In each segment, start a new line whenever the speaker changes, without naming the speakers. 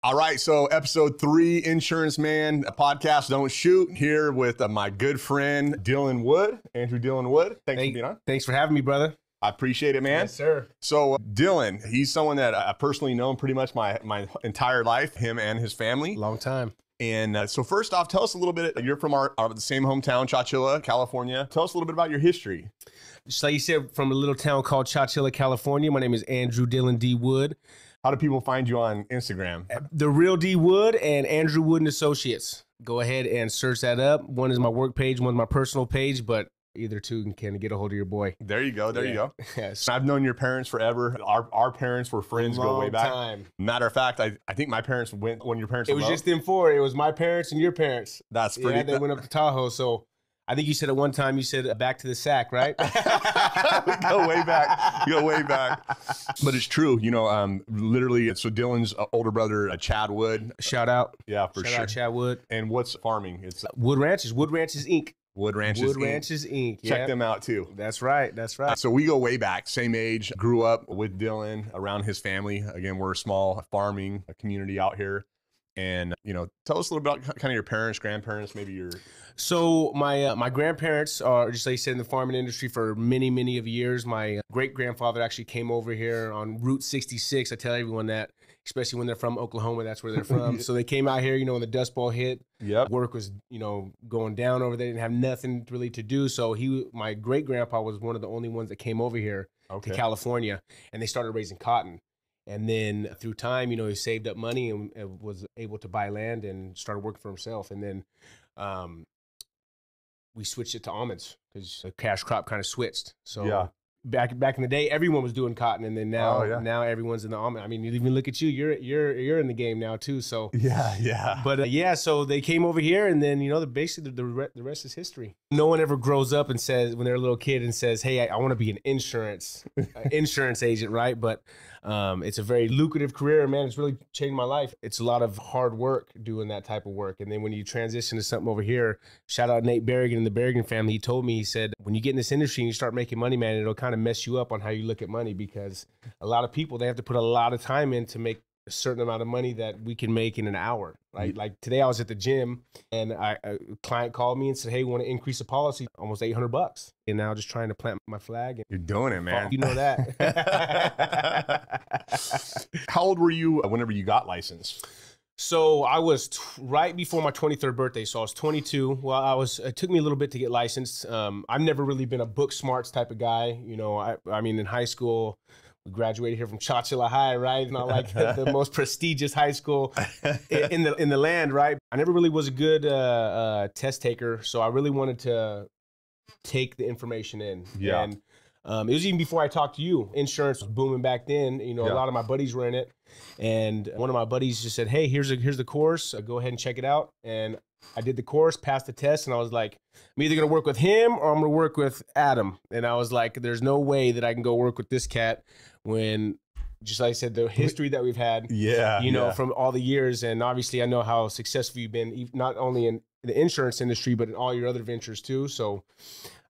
All right, so episode 3, Insurance Man podcast Don't Shoot, here with my good friend Dylan Wood, Andrew Dylan Wood. Thanks for being on.
Thanks for having me, brother.
I appreciate it, man.
Yes, sir.
So Dylan, he's someone that I personally known pretty much my entire life, him and his family.
Long time.
And so first off, tell us a little bit, you're from our the same hometown, Chowchilla, California. Tell us a little bit about your history.
Just like you said, from a little town called Chowchilla, California. My name is Andrew Dylan D. Wood.
How do people find you on Instagram?
The Real D. Wood and Andrew Wood and Associates. Go ahead and search that up. One is my work page, one's my personal page, but either two can get a hold of your boy.
There you go. There you go.
Yes.
I've known your parents forever. Our parents were friends, go way back.
Time.
Matter of fact, I think my parents went when your parents
It
were
was
low.
just them four. It was my parents and your parents.
That's pretty.
Yeah, they went up to Tahoe. So I think you said at one time, you said back to the sack, right?
Go way back. Go way back. But it's true. You know, literally, so Dylan's older brother, Chad Wood.
Shout out.
Yeah, for
Shout
sure.
out Chad Wood.
And what's farming? It's
Wood Ranches. Wood Ranches, Inc.
Wood Ranches
Wood
Inc.
Ranches, Inc.
Check
Yep.
them out too.
That's right. That's right.
So we go way back, same age, grew up with Dylan around his family. Again, we're a small farming community out here. And, you know, tell us a little about kind of your parents, grandparents, maybe your...
So my grandparents are, just like you said, in the farming industry for many, many of years. My great-grandfather actually came over here on Route 66. I tell everyone that, especially when they're from Oklahoma, that's where they're from. So they came out here, you know, when the Dust Bowl hit.
Yep.
Work was, you know, going down over there. They didn't have nothing really to do. So my great-grandpa was one of the only ones that came over here to California, and they started raising cotton. And then through time, you know, he saved up money and was able to buy land and started working for himself. And then we switched it to almonds because the cash crop kind of switched. So
yeah.
back in the day, everyone was doing cotton, and then now
now
everyone's in the almond. I mean, you even look at you, you're in the game now too. So
yeah.
But so they came over here, and then, you know, basically the rest is history. No one ever grows up and says, when they're a little kid, and says, "Hey, I want to be an insurance agent," right? But it's a very lucrative career, man. It's really changed my life. It's a lot of hard work doing that type of work. And then when you transition to something over here, shout out Nate Berrigan and the Berrigan family. He told me, he said, when you get in this industry and you start making money, man, it'll kind of mess you up on how you look at money, because a lot of people, they have to put a lot of time in to make a certain amount of money that we can make in an hour, right? Like today I was at the gym, and a client called me and said, "Hey, we want to increase the policy, almost $800. And now just trying to plant my flag. And
you're doing it, man.
You know that.
How old were you whenever you got licensed?
So I was right before my 23rd birthday. So I was 22. Well, it took me a little bit to get licensed. I've never really been a book smarts type of guy. You know, I mean, in high school, we graduated here from Chowchilla High, right? Not like the most prestigious high school in the land, right? I never really was a good test taker, so I really wanted to take the information in.
Yeah.
And it was even before I talked to you. Insurance was booming back then. You know, a lot of my buddies were in it, and one of my buddies just said, "Hey, here's the course. Go ahead and check it out." And I did the course, passed the test, and I was like, I'm either going to work with him or I'm going to work with Adam. And I was like, there's no way that I can go work with this cat when, just like I said, the history that we've had, you know, from all the years. And obviously I know how successful you've been, not only in the insurance industry, but in all your other ventures too. So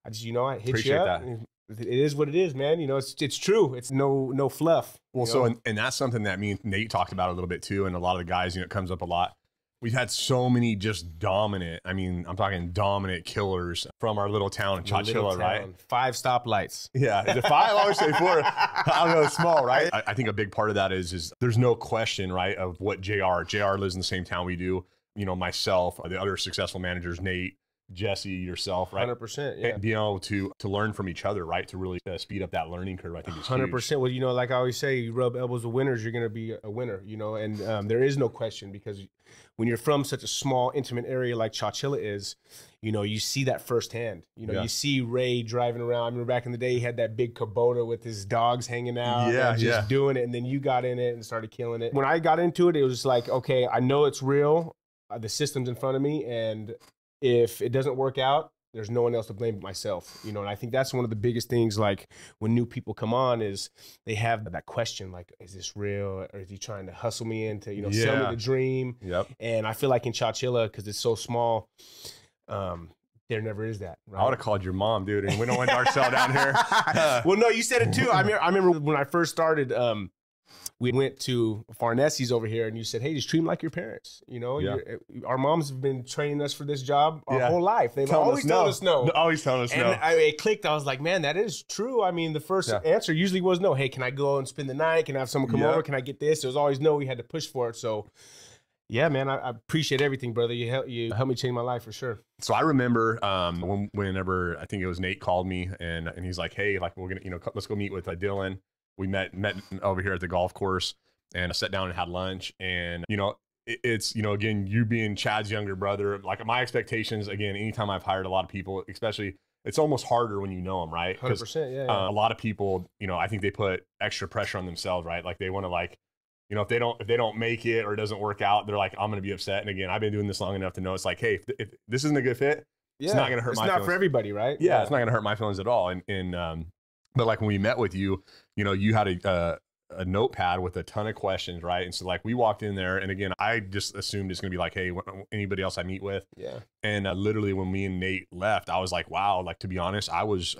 I just, you know, I hit you up. It is what it is, man. You know, it's true. It's no fluff.
Well, so, and that's something that me and Nate talked about a little bit too. And a lot of the guys, you know, it comes up a lot. We've had so many just dominant, I mean, I'm talking dominant killers from our little town in Chowchilla, right?
5 stoplights.
Yeah, is it 5? I always say 4. I don't know, it's small, right? I think a big part of that is there's no question, right, of what JR lives in the same town we do. You know, myself, the other successful managers, Nate, Jesse, yourself, right?
100%, yeah.
And being able to learn from each other, right? To really speed up that learning curve, I think is 100%.
Huge. Well, you know, like I always say, you rub elbows with winners, you're going to be a winner, you know, and there is no question, because when you're from such a small, intimate area like Chowchilla is, you know, you see that firsthand. You know, you see Ray driving around. I remember back in the day, he had that big Kubota with his dogs hanging out and just doing it. And then you got in it and started killing it. When I got into it, it was just like, okay, I know it's real. The system's in front of me. And if it doesn't work out, there's no one else to blame but myself, you know. And I think that's one of the biggest things, like when new people come on, is they have that question, like, is this real, or is he trying to hustle me into, you know, sell me the dream? And I feel like in Chowchilla, because it's so small, there never is that, right?
I would have called your mom, dude, and we don't want our cell down here.
Well, no, you said it too. I remember when I first started, we went to Farnesi's over here, and you said, hey, just treat them like your parents. You know, our moms have been training us for this job our whole life. They've always told us no.
Always telling us no.
And it clicked. I was like, man, that is true. I mean, the first answer usually was no. Hey, can I go and spend the night? Can I have someone come over? Can I get this? It was always no. We had to push for it. So, yeah, man, I appreciate everything, brother. You helped me change my life for sure.
So I remember whenever I think it was Nate called me and he's like, hey, like we're gonna, let's go meet with Dylan. We met over here at the golf course and I sat down and had lunch. And, it's, again, you being Chad's younger brother, like my expectations, again, anytime I've hired a lot of people, especially, it's almost harder when you know them, right?
100%, yeah.
A lot of people, I think they put extra pressure on themselves, right? Like they want to if they don't make it or it doesn't work out, they're like, I'm going to be upset. And again, I've been doing this long enough to know it's like, hey, if this isn't a good fit, it's not going to hurt my feelings.
It's not for everybody, right?
Yeah, it's not going to hurt my feelings at all. But like when we met with you, you had a notepad with a ton of questions, right? And so like we walked in there, and again, I just assumed it's gonna be like, hey, anybody else I meet with, And literally when me and Nate left, I was like, wow, like to be honest, I was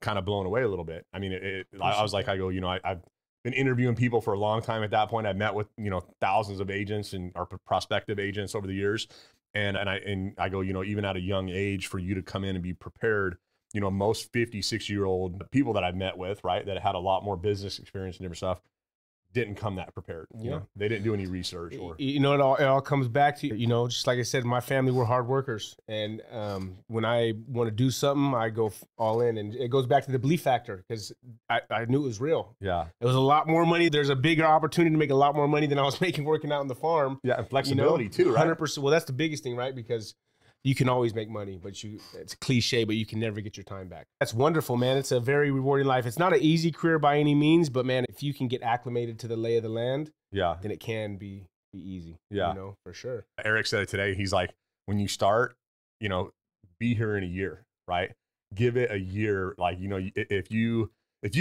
kind of blown away a little bit. I mean, I was like, I've been interviewing people for a long time at that point. I've met with thousands of agents and or prospective agents over the years, and I go, even at a young age, for you to come in and be prepared. Most 56-year-old people that I've met with, right, that had a lot more business experience and different stuff, didn't come that prepared. They didn't do any research. Or
it all comes back to, just like I said, my family, we're hard workers. And when I want to do something, I go all in. And it goes back to the belief factor, because I knew it was real.
Yeah.
It was a lot more money. There's a bigger opportunity to make a lot more money than I was making working out on the farm.
Yeah, and flexibility too, right?
100%. Well, that's the biggest thing, right? Because you can always make money, but it's cliche, but you can never get your time back. That's wonderful, man. It's a very rewarding life. It's not an easy career by any means, but man, if you can get acclimated to the lay of the land, then it can be easy. Yeah. For sure.
Eric said it today. He's like, when you start, be here in a year, right? Give it a year. Like, if you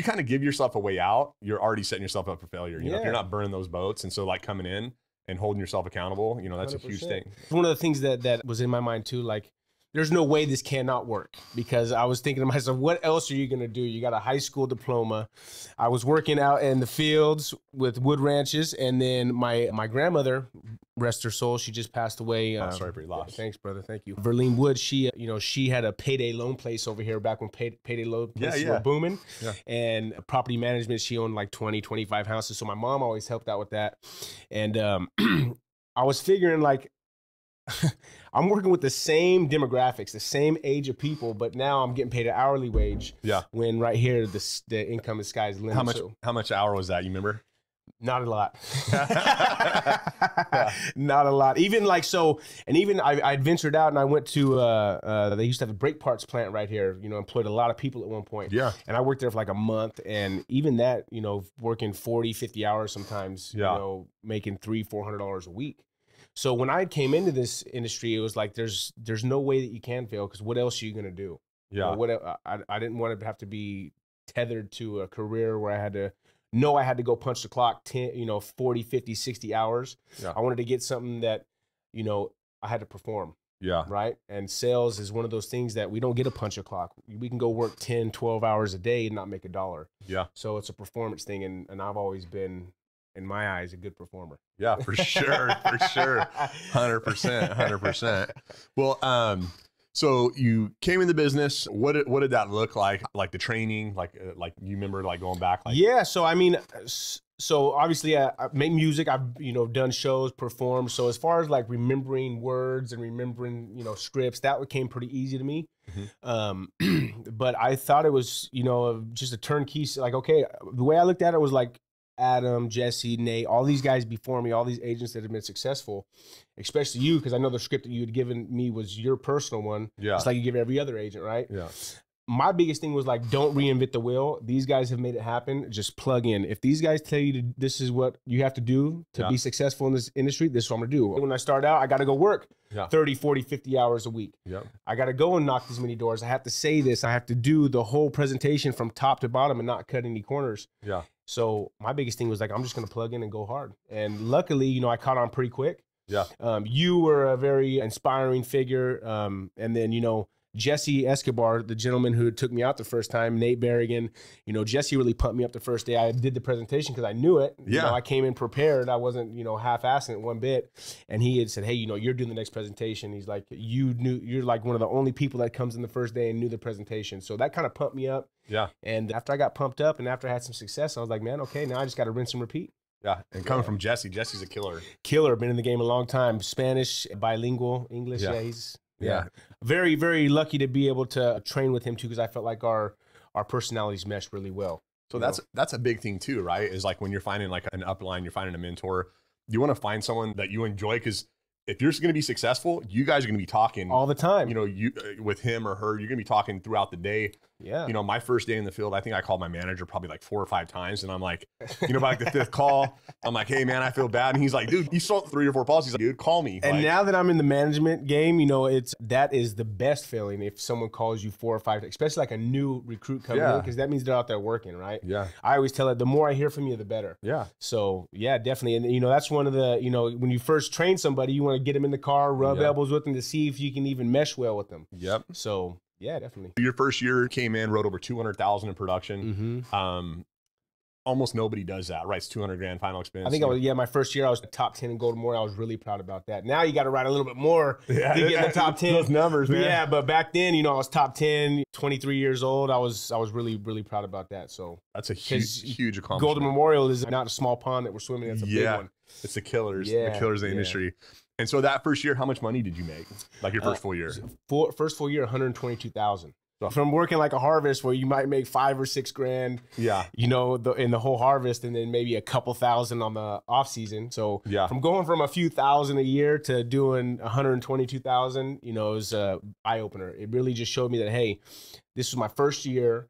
kind of give yourself a way out, you're already setting yourself up for failure. If you're not burning those boats. And so like coming in and holding yourself accountable, that's 100%. A huge thing.
One of the things that was in my mind too, like, there's no way this cannot work, because I was thinking to myself, what else are you going to do? You got a high school diploma. I was working out in the fields with wood ranches. And then my grandmother, rest her soul, she just passed away.
Sorry for your loss.
Thanks, brother. Thank you. Verlene Wood, she had a payday loan place over here back when payday loan places were booming. Yeah. And property management, she owned like 20, 25 houses. So my mom always helped out with that. And I was figuring, like, I'm working with the same demographics, the same age of people, but now I'm getting paid an hourly wage. Yeah. When right here, the income is sky's the limit.
How much hour was that? You remember?
Not a lot. Not a lot. Even like, so, and even I ventured out and I went to, they used to have a brake parts plant right here, employed a lot of people at one point. Yeah. And I worked there for like a month, and even that, working 40, 50 hours sometimes, making $300-400 a week. So when I came into this industry, it was like, there's no way that you can fail, because what else are you going to do? Yeah. I didn't want to have to be tethered to a career where I had to go punch the clock 40, 50, 60 hours. Yeah. I wanted to get something that, I had to perform. Yeah. Right. And sales is one of those things that we don't get a punch a clock. We can go work 10, 12 hours a day and not make $1. Yeah. So it's a performance thing. And I've always been, in my eyes, a good performer.
Yeah, for sure. For sure. 100%. 100%. Well, so you came in the business. What did that look like? Like the training, like you remember like going back? Like,
yeah. So, I mean, so obviously I make music. I've, done shows, performed. So as far as like remembering words and remembering, scripts, that came pretty easy to me. Mm-hmm. But I thought it was, just a turnkey. Like, okay, the way I looked at it was like, Adam, Jesse, Nate, all these guys before me, all these agents that have been successful, especially you, because I know the script that you had given me was your personal one. Yeah. It's like you give every other agent, right? Yeah. My biggest thing was like, don't reinvent the wheel. These guys have made it happen. Just plug in. If these guys tell you this is what you have to do to be successful in this industry, this is what I'm going to do. When I start out, I got to go work 30, 40, 50 hours a week. Yeah. I got to go and knock this many doors. I have to say this. I have to do the whole presentation from top to bottom and not cut any corners. Yeah. So my biggest thing was like, I'm just going to plug in and go hard. And luckily, I caught on pretty quick. Yeah. You were a very inspiring figure. And then, Jesse Escobar, the gentleman who took me out the first time, Nate Berrigan, you know, Jesse really pumped me up the first day I did the presentation because I knew it.
Yeah.
You know, I came in prepared. I wasn't, you know, half-assing it one bit. And he had said, hey, you know, you're doing the next presentation. He's like, you're like one of the only people that comes in the first day and knew the presentation. So that kind of pumped me up.
Yeah.
And after I got pumped up and after I had some success, I was like, man, okay, now I just got to rinse and repeat.
Yeah. And coming from Jesse, Jesse's a killer.
Killer, been in the game a long time. Spanish, bilingual, English. Yeah, he's very, very lucky to be able to train with him too, because I felt like our personalities meshed really well.
So that's a big thing too, right? Is like when you're finding like an upline, you're finding a mentor, you want to find someone that you enjoy, because if you're going to be successful, you guys are going to be talking
all the time.
You know, you with him or her, you're going to be talking throughout the day.
Yeah.
You know, my first day in the field, I think I called my manager probably like 4 or 5 times, and I'm like, you know, by like the 5th call, I'm like, hey man, I feel bad, and he's like, dude, you sold 3 or 4 policies. He's like, dude, call me.
And
like,
now that I'm in the management game, you know, that is the best feeling if someone calls you 4 or 5, especially like a new recruit coming in, because that means they're out there working, right?
Yeah.
I always tell it, the more I hear from you, the better.
Yeah.
So yeah, definitely. And you know, that's one of the, you know, when you first train somebody, you want to get them in the car, rub elbows with them to see if you can even mesh well with them.
Yep.
So yeah, definitely.
Your first year came in, wrote over 200,000 in production.
Mm-hmm.
Almost nobody does that, right? It's 200 grand final expense.
I think my first year I was top 10 in Golden Memorial. I was really proud about that. Now you got to write a little bit more to get in the top 10.
Those numbers, man.
Yeah, but back then, you know, I was top 10, 23 years old. I was really, really proud about that. So
that's a huge accomplishment.
Golden Memorial is not a small pond that we're swimming in. It's a big one.
It's the killers, the killers of the industry. And so that first year, how much money did you make? Like your first full year?
First full year, $122,000. So from working like a harvest where you might make 5 or 6 grand, you know, in the whole harvest, and then maybe a couple thousand on the off season. So from going from a few thousand a year to doing 122,000, you know, it was an eye opener. It really just showed me that, hey, this was my first year.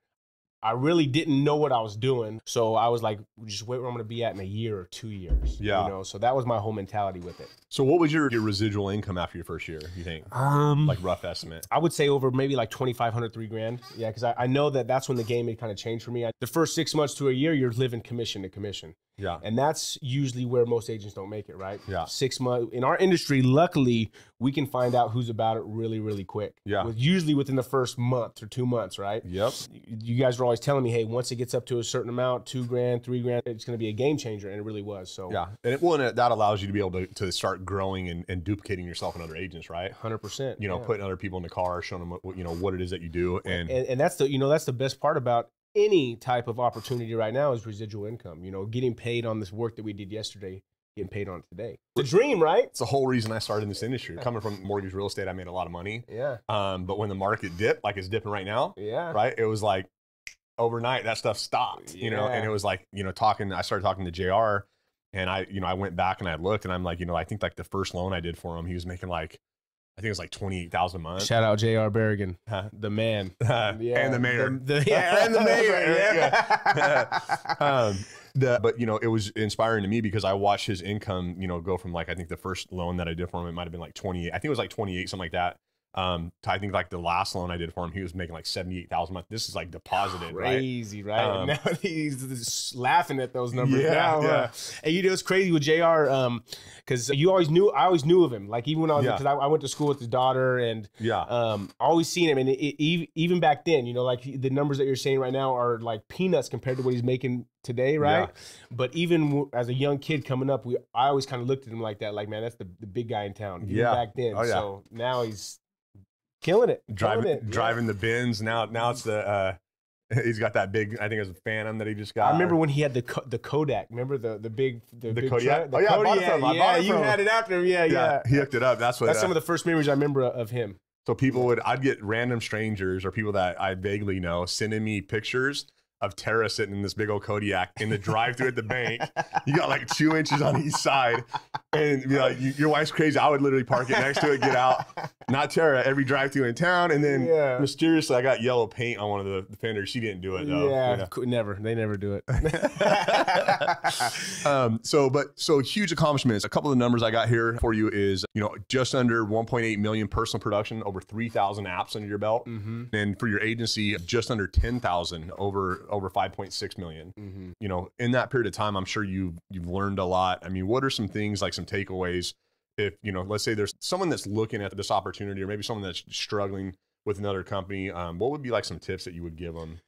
I really didn't know what I was doing. So I was like, just wait where I'm going to be at in a year or 2 years.
Yeah.
You know, so that was my whole mentality with it.
So what was your residual income after your first year, you think? Like rough estimate.
I would say over maybe like 2,500, 3 grand. Yeah, because I know that's when the game had kind of changed for me. The first 6 months to a year, you're living commission to commission.
Yeah.
And that's usually where most agents don't make it, right?
Yeah.
6 months. In our industry, luckily, we can find out who's about it really, really quick.
Yeah.
Usually within the first month or 2 months, right?
Yep.
You guys were always telling me, hey, once it gets up to a certain amount, 2 grand, 3 grand, it's going to be a game changer. And it really was. So
yeah. And that allows you to be able to start growing and duplicating yourself in other agents, right?
100%.
You know, putting other people in the car, showing them what, you know, what it is that you do. And
that's the best part about any type of opportunity right now is residual income. You know, getting paid on this work that we did yesterday, getting paid on it today. The dream, right?
It's the whole reason I started in this industry. Coming from mortgage real estate, I made a lot of money.
Yeah.
But when the market dipped, like it's dipping right now, right? It was like overnight that stuff stopped, you know, and it was like, you know, I started talking to JR, and I went back and I looked, and I'm like, you know, I think like the first loan I did for him, he was making like, I think it was like $28,000 a month.
Shout out JR Berrigan, the man,
and the mayor,
and the mayor.
But you know, it was inspiring to me because I watched his income, you know, go from like, I think the first loan that I did for him, it might've been like 28. I think it was like 28, something like that. To, I think like the last loan I did for him, he was making like 78,000 a month. This is like deposited,
crazy, right? Now he's laughing at those numbers.
Yeah.
And you know, it's crazy with JR, because I always knew of him. Like even when I was, because I went to school with his daughter, and always seen him. And even back then, you know, like the numbers that you're saying right now are like peanuts compared to what he's making today, right? Yeah. But even as a young kid coming up, I always kind of looked at him like that, like, man, that's the big guy in town. Even back then. So now he's killing it.
Driving the Benz. Now it's the he's got that big, I think it was a Phantom that he just got.
I remember when he had the Kodak. Remember the big
Kodiak?
I bought it from him.
You
had it after him. Yeah.
He hooked it up. That's
some of the first memories I remember of him.
So I'd get random strangers or people that I vaguely know sending me pictures of Tara sitting in this big old Kodiak in the drive-thru at the bank. You got like 2 inches on each side, and you know, your wife's crazy. I would literally park it next to it, get out. Not Tara, every drive-thru in town, and then mysteriously I got yellow paint on one of the fenders. She didn't do it though.
Yeah, never. They never do it.
So huge accomplishments. A couple of the numbers I got here for you is, you know, just under 1.8 million personal production, over 3,000 apps under your belt, and for your agency, just under 10,000, over 5.6 million. You know, in that period of time, I'm sure you've learned a lot. I mean, what are some things, like some takeaways? If, you know, let's say there's someone that's looking at this opportunity, or maybe someone that's struggling with another company, what would be like some tips that you would give them?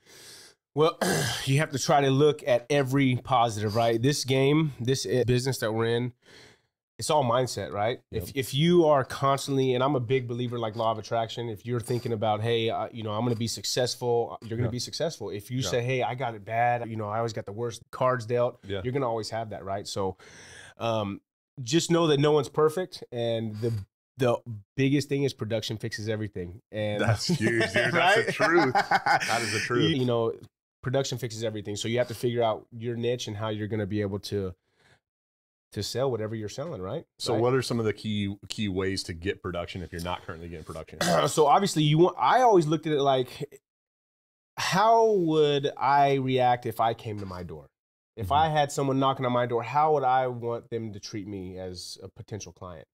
Well, you have to try to look at every positive, right? This game, this business that we're in, it's all mindset, right?
Yep.
If you are constantly, and I'm a big believer like law of attraction, if you're thinking about, hey, I'm going to be successful, you're going to be successful. If you say, hey, I got it bad, I always got the worst cards dealt, you're going to always have that, right? So just know that no one's perfect, and the biggest thing is production fixes everything. And
that's huge, dude. That's the truth. That is the truth.
Production fixes everything. So you have to figure out your niche and how you're going to be able to sell whatever you're selling, right?
So what are some of the key ways to get production if you're not currently getting production?
So obviously I always looked at it like, how would I react if I came to my door? If I had someone knocking on my door, how would I want them to treat me as a potential client?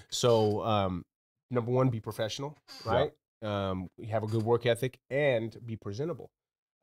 So number one, be professional, right? Have a good work ethic and be presentable.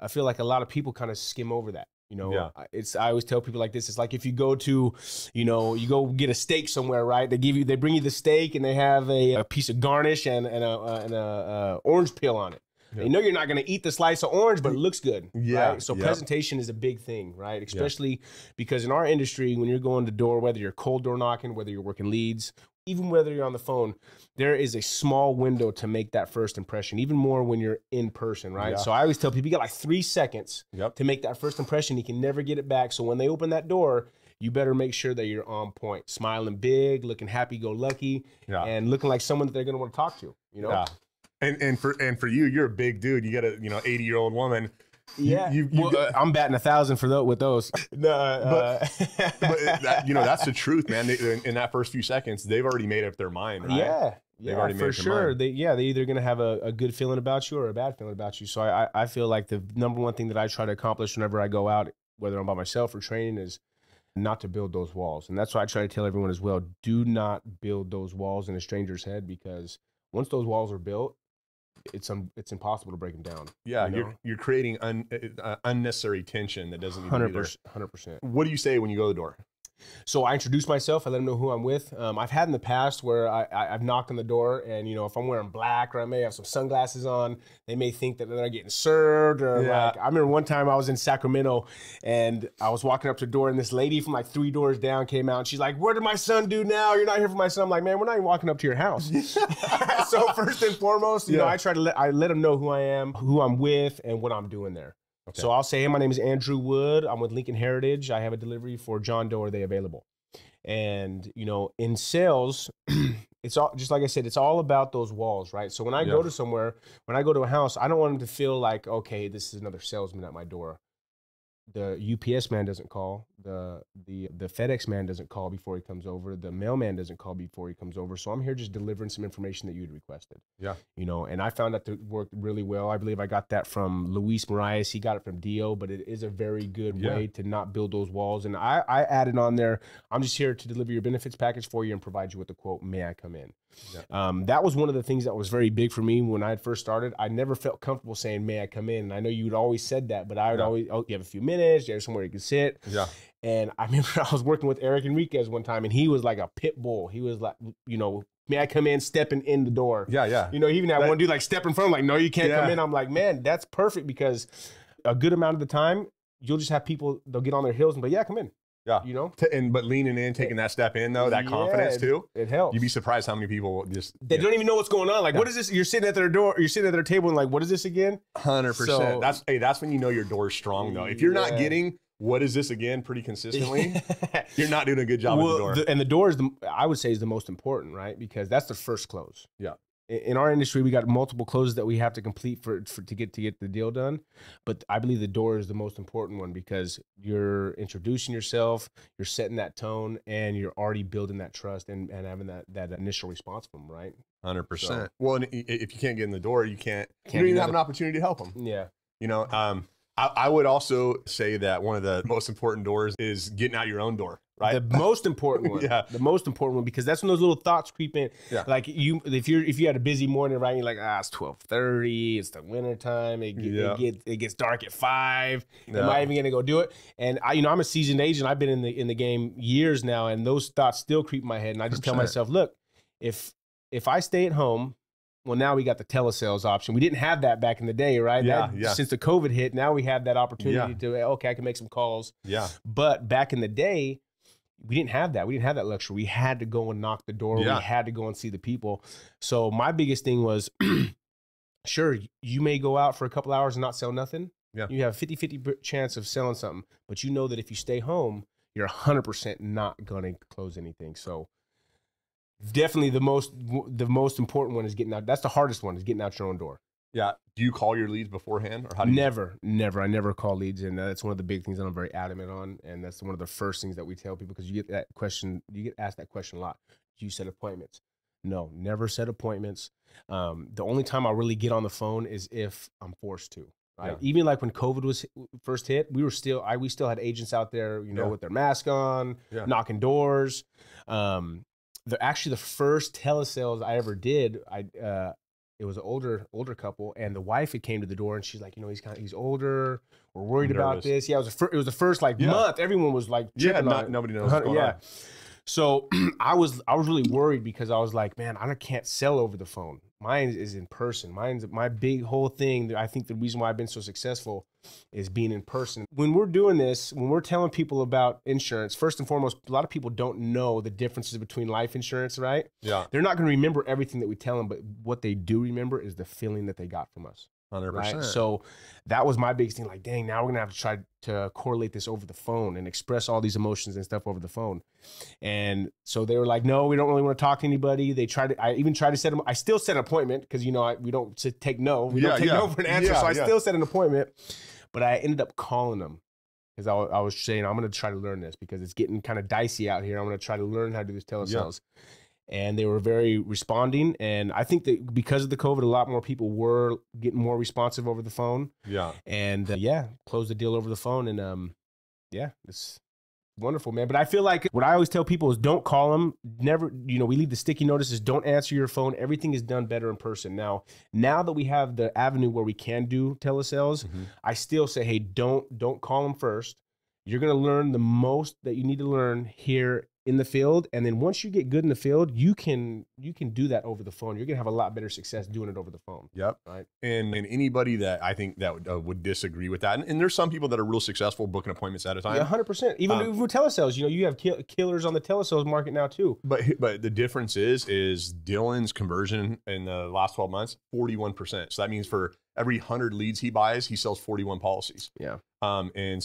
I feel like a lot of people kind of skim over that. I always tell people like this. It's like if you go to, you go get a steak somewhere, right? They bring you the steak and they have a piece of garnish and a orange peel on it. They know you're not going to eat the slice of orange, but it looks good. Right? So presentation is a big thing, right? Especially because in our industry, when you're going to door, whether you're cold door knocking, whether you're working leads, even whether you're on the phone, there is a small window to make that first impression, even more when you're in person, right? So I always tell people, you got like 3 seconds to make that first impression. You can never get it back. So when they open that door, you better make sure that you're on point, smiling big, looking happy-go-lucky, and looking like someone that they're going to want to talk to,
And for you, you're a big dude. You got a 80-year-old woman.
I'm batting 1,000 with those.
But that's the truth, man. In that first few seconds, they've already made up their mind, right? They've already made
for
up their
sure.
mind.
They're either gonna have a good feeling about you or a bad feeling about you. So I feel like the number one thing that I try to accomplish whenever I go out, whether I'm by myself or training, is not to build those walls. And that's why I try to tell everyone as well: do not build those walls in a stranger's head, because once those walls are built, it's impossible to break them down.
You're creating unnecessary tension that doesn't need to be there.
100%.
What do you say when you go to the door?
So I introduce myself. I let them know who I'm with. I've had in the past where I've knocked on the door, and if I'm wearing black or I may have some sunglasses on, they may think that they're getting served. Or like, I remember one time I was in Sacramento and I was walking up to the door, and this lady from like 3 doors down came out, and she's like, "What did my son do now? You're not here for my son." I'm like, "Man, we're not even walking up to your house." So first and foremost, I let them know who I am, who I'm with, and what I'm doing there. Okay. So I'll say, hey, my name is Andrew Wood. I'm with Lincoln Heritage. I have a delivery for John Doe. Are they available? And, in sales, it's all, just like I said, it's all about those walls, right? So when I go to somewhere, when I go to a house, I don't want them to feel like, okay, this is another salesman at my door. The UPS man doesn't call. The FedEx man doesn't call before he comes over. The mailman doesn't call before he comes over. So I'm here just delivering some information that you'd requested. And I found that to work really well. I believe I got that from Luis Marias. He got it from Dio, but it is a very good way to not build those walls. And I added on there, I'm just here to deliver your benefits package for you and provide you with the quote, "May I come in?" That was one of the things that was very big for me when I had first started. I never felt comfortable saying, "May I come in?" And I know you'd always said that, but I would always, "Oh, you have a few minutes, you have somewhere you can sit." And I remember I was working with Eric Enriquez one time, and he was like a pit bull. He was like, "May I come in?" Stepping in the door. He even had one dude like step in front, like, "No, you can't come in." I'm like, man, that's perfect, because a good amount of the time you'll just have people, they'll get on their heels and be, "Yeah, come in."
But leaning in, taking that step in, though, that confidence too,
it helps.
You'd be surprised how many people
they don't even know what's going on. Like, what is this? You're sitting at their door, you're sitting at their table, and like, what is this again?
100%. That's when you know your door's strong, though. If you're not getting what is this again pretty consistently, you're not doing a good job with the door.
And the door is, I would say, is the most important, right? Because that's the first close. In our industry, we got multiple closes that we have to complete to get the deal done. But I believe the door is the most important one, because you're introducing yourself, you're setting that tone, and you're already building that trust and having that initial response from them, right?
100%. So, well, and if you can't get in the door, you don't even have an opportunity to help them. I would also say that one of the most important doors is getting out your own door. Right?
The most important one. The most important one, because that's when those little thoughts creep in. Like if you had a busy morning, right? You're like, it's 12:30. It's the winter time. It gets dark at 5. Am I even gonna go do it? And I'm a seasoned agent. I've been in the game years now, and those thoughts still creep in my head. And I just tell myself, look, if I stay at home Well, now we got the telesales option. We didn't have that back in the day, right? Since the COVID hit, now we have that opportunity to, okay, I can make some calls.
Yeah.
But back in the day, we didn't have that. We didn't have that luxury. We had to go and knock the door. We had to go and see the people. So my biggest thing was, sure, you may go out for a couple hours and not sell nothing.
Yeah.
You have a 50-50 chance of selling something, but you know that if you stay home, you're 100% not going to close anything. So definitely the most important one is getting out. That's the hardest one, is getting out your own door.
Yeah. Do you call your leads beforehand, or how do you?
Never. I never call leads, and that's one of the big things that I'm very adamant on. And that's one of the first things that we tell people, because you get asked that question a lot. Do you set appointments? No, never set appointments. The only time I really get on the phone is if I'm forced to. Right? Yeah. Even like when COVID was first hit, we still had agents out there, with their mask on, knocking doors. Actually, the first telesales I ever did, it was an older couple, and the wife had came to the door, and she's like, he's older. We're worried about this. Yeah, it was the first month. Everyone was like,
nobody knows what's going on.
So I was really worried, because I was like, man, I can't sell over the phone. Mine is in person. Mine's my big whole thing. I think the reason why I've been so successful is being in person. When we're doing this, when we're telling people about insurance, first and foremost, a lot of people don't know the differences between life insurance, right?
Yeah.
They're not going to remember everything that we tell them, but what they do remember is the feeling that they got from us.
100%.
Right? So that was my biggest thing. Like, dang, now we're going to have to try to correlate this over the phone and express all these emotions and stuff over the phone. And so they were like, no, we don't really want to talk to anybody. I even tried to set them. I still set an appointment, because, we don't take no. We don't take no for an answer. So I still set an appointment, but I ended up calling them, because I was saying, I'm going to try to learn this, because it's getting kind of dicey out here. I'm going to try to learn how to do this telesales. Yeah. And they were very responding. And I think that because of the COVID, a lot more people were getting more responsive over the phone.
Yeah.
And closed the deal over the phone. And it's wonderful, man. But I feel like what I always tell people is, don't call them. Never, we leave the sticky notices. Don't answer your phone. Everything is done better in person. Now that we have the avenue where we can do telesales, I still say, hey, don't call them first. You're going to learn the most that you need to learn here in the field, and then once you get good in the field, you can do that over the phone. You're gonna have a lot better success doing it over the phone.
Yep.
Right.
And anybody that I think that would disagree with that, and there's some people that are real successful booking appointments at a time.
Yeah, 100%. Even with telesales, you have killers on the telesales market now too.
But the difference is Dylan's conversion in the last 12 months, 41%. So that means for every 100 leads he buys, he sells 41 policies.
Yeah.
And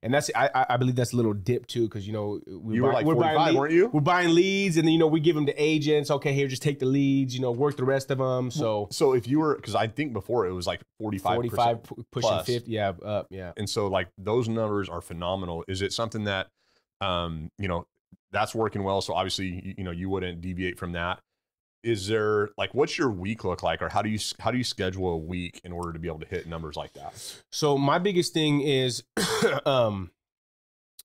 that's I believe that's a little dip too, because
you were like 45, weren't you?
We're buying leads, and then we give them to agents. Okay, here, just take the leads. Work the rest of them. So
if you were, because I think before it was like 45
pushing
plus.
50, yeah, up, yeah.
And so like those numbers are phenomenal. Is it something that that's working well? So obviously you wouldn't deviate from that. Is there, like, what's your week look like, or how do you schedule a week in order to be able to hit numbers like that?
So my biggest thing is, Golden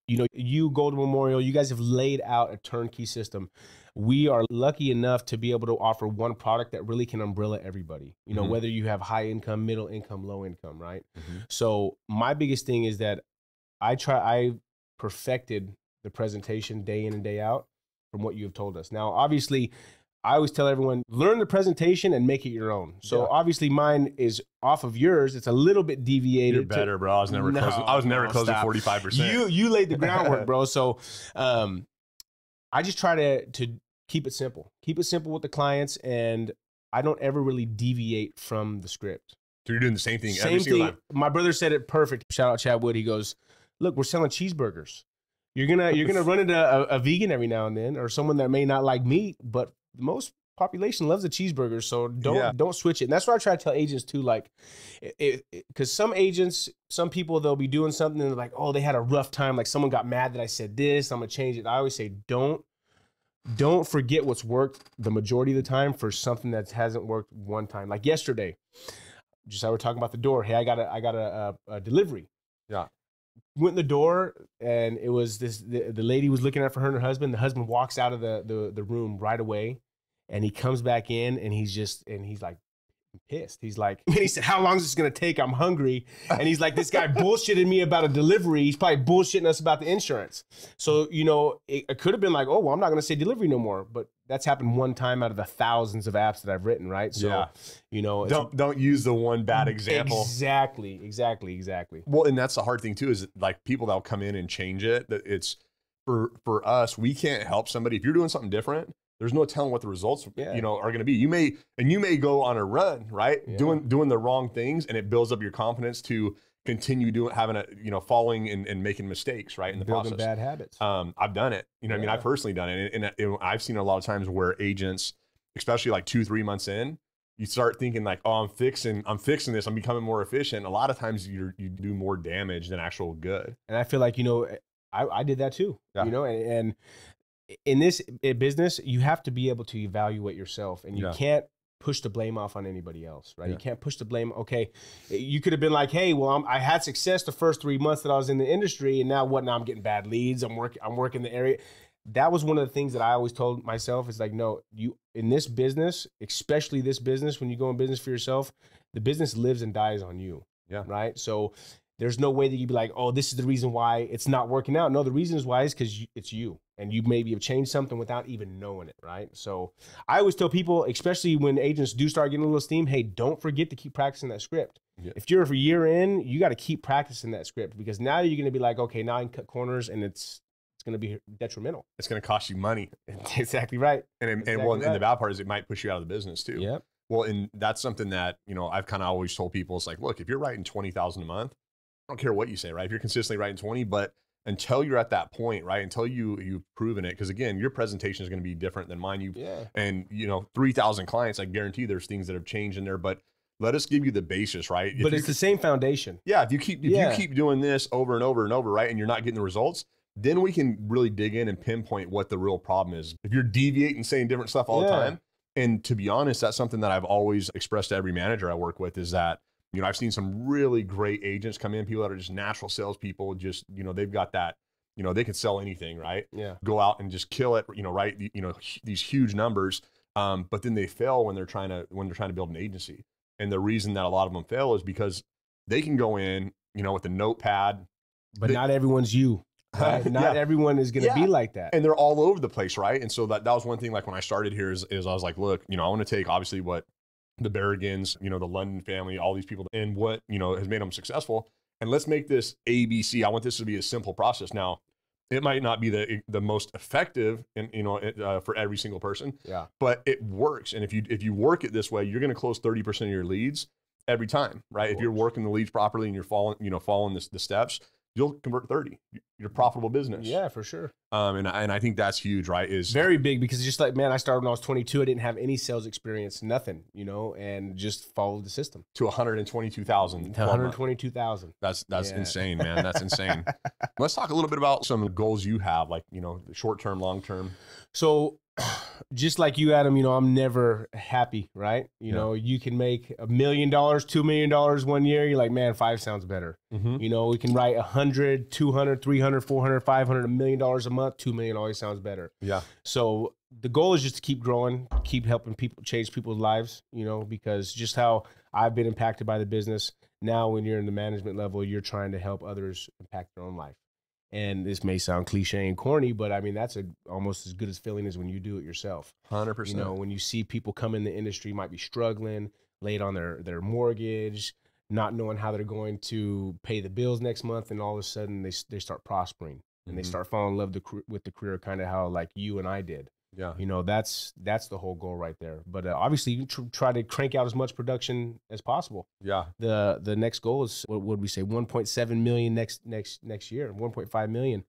Memorial, you guys have laid out a turnkey system. We are lucky enough to be able to offer one product that really can umbrella everybody, whether you have high income, middle income, low income, right? So my biggest thing is that I perfected the presentation day in and day out from what you have told us. Now, obviously, I always tell everyone, learn the presentation and make it your own. So obviously mine is off of yours. It's a little bit deviated.
You're better, bro. I was never closing 45%.
You laid the groundwork, bro. So I just try to keep it simple. Keep it simple with the clients, and I don't ever really deviate from the script.
So you're doing the same thing every single time.
My brother said it perfect. Shout out Chad Wood. He goes, look, we're selling cheeseburgers. You're gonna run into a vegan every now and then, or someone that may not like meat, but most population loves a cheeseburger, so don't switch it. And that's what I try to tell agents too, like, because some people, they'll be doing something and they're like, oh, they had a rough time, like someone got mad that I said this, I'm gonna change it. I always say, don't forget what's worked the majority of the time for something that hasn't worked one time. Like yesterday, I were talking about the door. Hey, I got a delivery.
Yeah.
Went in the door, and it was the lady was looking at for her and her husband. The husband walks out of the room right away, and he comes back in, and he's like pissed. He's like, and he said, how long is this gonna take? I'm hungry. And he's like, this guy bullshitted me about a delivery. He's probably bullshitting us about the insurance. So it could have been like, oh, well, I'm not gonna say delivery no more. But that's happened one time out of the thousands of apps that I've written, right? So, you know,
don't use the one bad example.
Exactly.
Well, and that's the hard thing too, is like people that'll come in and change it. That it's for us, we can't help somebody if you're doing something different. There's no telling what the results, you know, are going to be. You may go on a run, right? Yeah. Doing the wrong things, and it builds up your confidence to continue following and making mistakes, right? In the
building
process.
Bad habits.
I've done it. You know, I mean, I've personally done it, and I've seen a lot of times where agents, especially like 2-3 months in, you start thinking like, oh, I'm fixing this. I'm becoming more efficient. A lot of times you do more damage than actual good.
And I feel like, you know, I did that too. You know, and in this business, you have to be able to evaluate yourself, and you can't push the blame off on anybody else, right? You can't push the blame. Okay, you could have been like, hey, well, I had success the first 3 months that I was in the industry, and now what? Now I'm getting bad leads. I'm working the area. That was one of the things that I always told myself is like, no, you in this business, especially this business, when you go in business for yourself, the business lives and dies on you. Yeah. Right. So there's no way that you'd be like, oh, this is the reason why it's not working out. No, the reason is why is because it's you. And you maybe have changed something without even knowing it, right? So I always tell people, especially when agents do start getting a little steam, hey, don't forget to keep practicing that script. Yeah. If you're a year in, you got to keep practicing that script, because now you're going to be like, okay, now I can cut corners, and it's going to be detrimental.
It's going to cost you money.
Exactly right.
And the bad part is it might push you out of the business too. Yeah. Well, and that's something that, you know, I've kind of always told people. It's like, look, if you're writing 20,000 a month, I don't care what you say, right? If you're consistently writing 20, but until you're at that point, right? Until you've proven it, because again, your presentation is going to be different than mine. And you know, 3,000 clients, I guarantee there's things that have changed in there, but let us give you the basis, right?
But it's the same foundation.
Yeah. If you keep doing this over and over and over, right, and you're not getting the results, then we can really dig in and pinpoint what the real problem is. If you're deviating, saying different stuff all the time, and to be honest, that's something that I've always expressed to every manager I work with, is that, you know, I've seen some really great agents come in, people that are just natural salespeople, just, you know, they've got that, you know, they can sell anything, right? Yeah. Go out and just kill it, you know, right? You know, these huge numbers, but then they fail when they're trying to build an agency. And the reason that a lot of them fail is because they can go in, you know, with a notepad.
But not everyone's you. Right? Not everyone is going to be like that.
And they're all over the place, right? And so that was one thing, like when I started here is I was like, look, you know, I want to take obviously what the Berrigans, you know, the London family, all these people, and what, you know, has made them successful. And let's make this ABC. I want this to be a simple process. Now, it might not be the most effective, for every single person. Yeah. But it works. And if you work it this way, you're going to close 30% of your leads every time, right? If you're working the leads properly and you're following the steps, you'll convert 30. You're a profitable business.
Yeah, for sure.
And I think that's huge, right? Is
very big, because just like, man, I started when I was 22. I didn't have any sales experience, nothing, you know, and just followed the system.
To 122,000.
122,000.
That's insane, man. That's insane. Let's talk a little bit about some goals you have, like, you know, the short term, long term.
So just like you, Adam, you know, I'm never happy, right? You know, you can make $1 million, $2 million 1 year. You're like, man, 5 sounds better. Mm-hmm. You know, we can write 100, 200, 300, 400, 500, $1 million a month. 2 million always sounds better. Yeah. So the goal is just to keep growing, keep helping people, change people's lives, you know, because just how I've been impacted by the business. Now, when you're in the management level, you're trying to help others impact their own life. And this may sound cliche and corny, but I mean, that's almost as good as feeling as when you do it yourself.
100%.
You know, when you see people come in the industry, might be struggling, late on their mortgage, not knowing how they're going to pay the bills next month, and all of a sudden they start prospering, and they start falling in love with the career, kind of how like you and I did. Yeah. You know, that's the whole goal right there. But obviously, you try to crank out as much production as possible. Yeah. The next goal is, what would we say, 1.7 million next year, 1.5 million.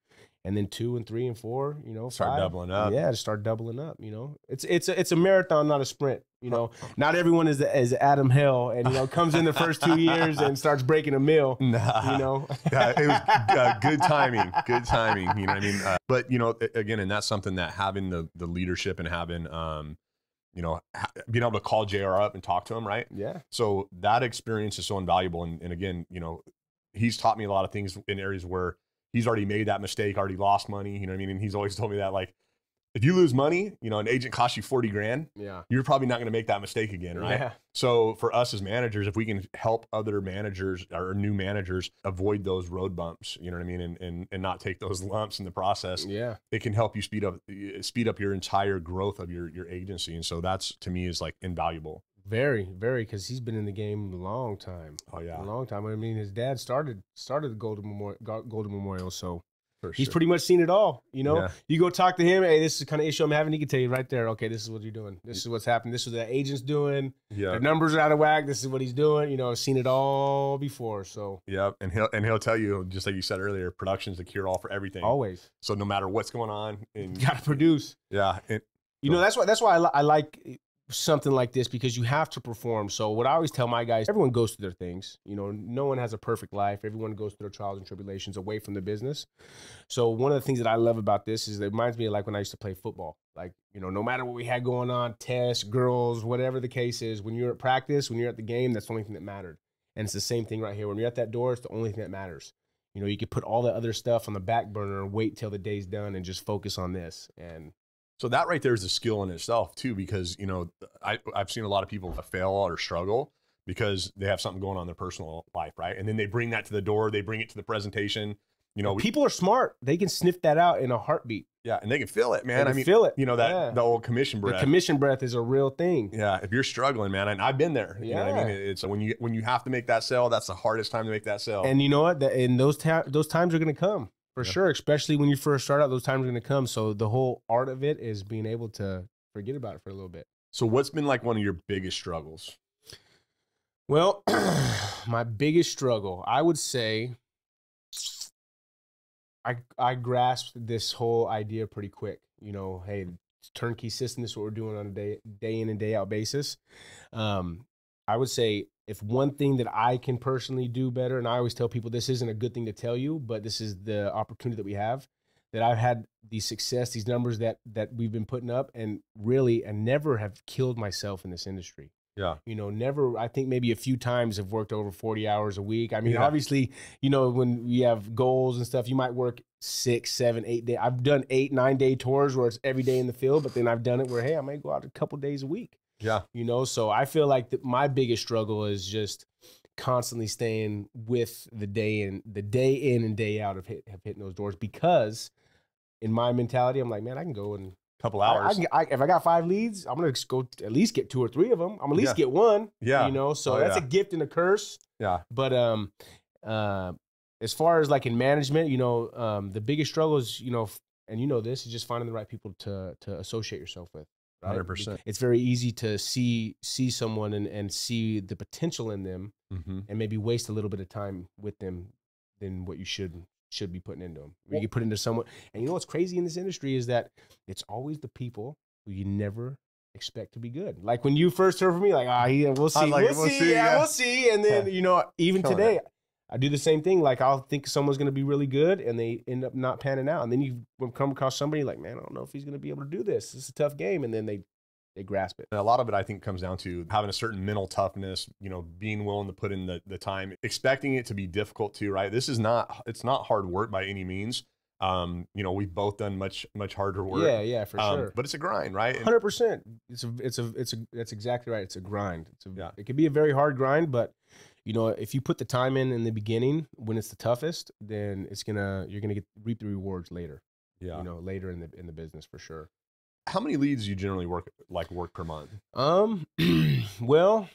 And then 2 and 3 and 4, you know,
start
5.
Doubling up.
Yeah, to start doubling up. You know, it's a marathon, not a sprint. You know, not everyone is Adam Hill, and you know, comes in the first 2 years and starts breaking a mill. Nah, you know,
it was good timing. Good timing. You know what I mean? But you know, again, and that's something that having the leadership and having you know, being able to call JR up and talk to him, right? Yeah. So that experience is so invaluable, and again, you know, he's taught me a lot of things in areas where he's already made that mistake, already lost money, you know what I mean? And he's always told me that, like, if you lose money, you know, an agent costs you 40 grand,
Yeah.
you're probably not going to make that mistake again, right?
Yeah.
So for us as managers, if we can help other managers or new managers avoid those road bumps, you know what I mean, and not take those lumps in the process,
Yeah.
it can help you speed up your entire growth of your agency. And so that's, to me, is like invaluable.
Very, very, because he's been in the game a long time.
Oh yeah,
A long time. I mean, his dad started the Golden Memorial, so
for
he's
sure.
pretty much seen it all. You know,
Yeah.
you go talk to him. Hey, this is the kind of issue I'm having. He can tell you right there. Okay, this is what you're doing. This is what's happening. This is what the agent's doing.
Yeah.
The numbers are out of whack. This is what he's doing. You know, I've seen it all before. So
Yeah, and he'll tell you, just like you said earlier, production's the cure all for everything.
always
So no matter what's going on, and
got to produce.
yeah,
You know, that's why I like something like this, because you have to perform. So what I always tell my guys, everyone goes through their things. You know, no one has a perfect life. Everyone goes through their trials and tribulations away from the business. So one of the things that I love about this is it reminds me of like when I used to play football. Like, you know, no matter what we had going on, tests, girls, whatever the case is, when you're at practice, when you're at the game, that's the only thing that mattered. And it's the same thing right here. When you're at that door, it's the only thing that matters. You know, you can put all the other stuff on the back burner and wait till the day's done and just focus on this. And
so that right there is a skill in itself too, because, you know, I've seen a lot of people fail or struggle because they have something going on in their personal life, right? And then they bring that to the door, they bring it to the presentation. You know,
people are smart. They can sniff that out in a heartbeat.
yeah, and they can feel it, man.
They
I mean,
feel it.
You know, that the old commission breath.
The commission breath is a real thing.
Yeah, if you're struggling, man, and I've been there. You know what I mean? It's when you have to make that sale, that's the hardest time to make that sale.
And you know what? And those times are going to come for sure. Especially when you first start out, those times are going to come. So the whole art of it is being able to forget about it for a little bit.
So what's been like one of your biggest struggles?
Well, my biggest struggle, I would say, I grasped this whole idea pretty quick. You know, hey, turnkey system, this is what we're doing on a day in and day out basis. I would say if one thing that I can personally do better, and I always tell people this isn't a good thing to tell you, but this is the opportunity that we have, that I've had the success, these numbers that we've been putting up, and really, I never have killed myself in this industry.
Yeah.
You know, never, I think maybe a few times have worked over 40 hours a week. I mean,
Yeah.
obviously, you know, when we have goals and stuff, you might work 6, 7, 8 days. I've done 8, 9 day tours where it's every day in the field, but then I've done it where, hey, I might go out a couple days a week.
Yeah.
You know, so I feel like my biggest struggle is just constantly staying with the day in and day out of hitting those doors, because in my mentality, I'm like, man, I can go and
Couple hours.
if I got 5 leads, I'm gonna go at least get 2 or 3 of them. I'm gonna at least get one.
Yeah.
You know, so that's a gift and a curse.
Yeah.
But as far as like in management, you know, the biggest struggle is, you know, and you know this, is just finding the right people to associate yourself with. Right?
100%.
It's very easy to see someone and see the potential in them,
Mm-hmm.
and maybe waste a little bit of time with them than what you should be putting into them.
Well,
You put into someone, and you know what's crazy in this industry is that it's always the people who you never expect to be good. Like when you first heard from me, like, we'll see, we'll see, and then you know, even
Killing
today, I do the same thing. Like I'll think someone's going to be really good, and they end up not panning out, and then you come across somebody like, man, I don't know if he's going to be able to do this. It's a tough game, and then they grasp it.
And a lot of it, I think, comes down to having a certain mental toughness, you know, being willing to put in the time, expecting it to be difficult too, right? It's not hard work by any means. You know, we've both done much harder work.
Yeah, for sure.
But it's a grind, right?
100%. That's exactly right. It's a grind. It can be a very hard grind, but you know, if you put the time in the beginning when it's the toughest, then you're gonna reap the rewards later.
Yeah.
You know, later in the business for sure.
How many leads do you generally work per month?
Well,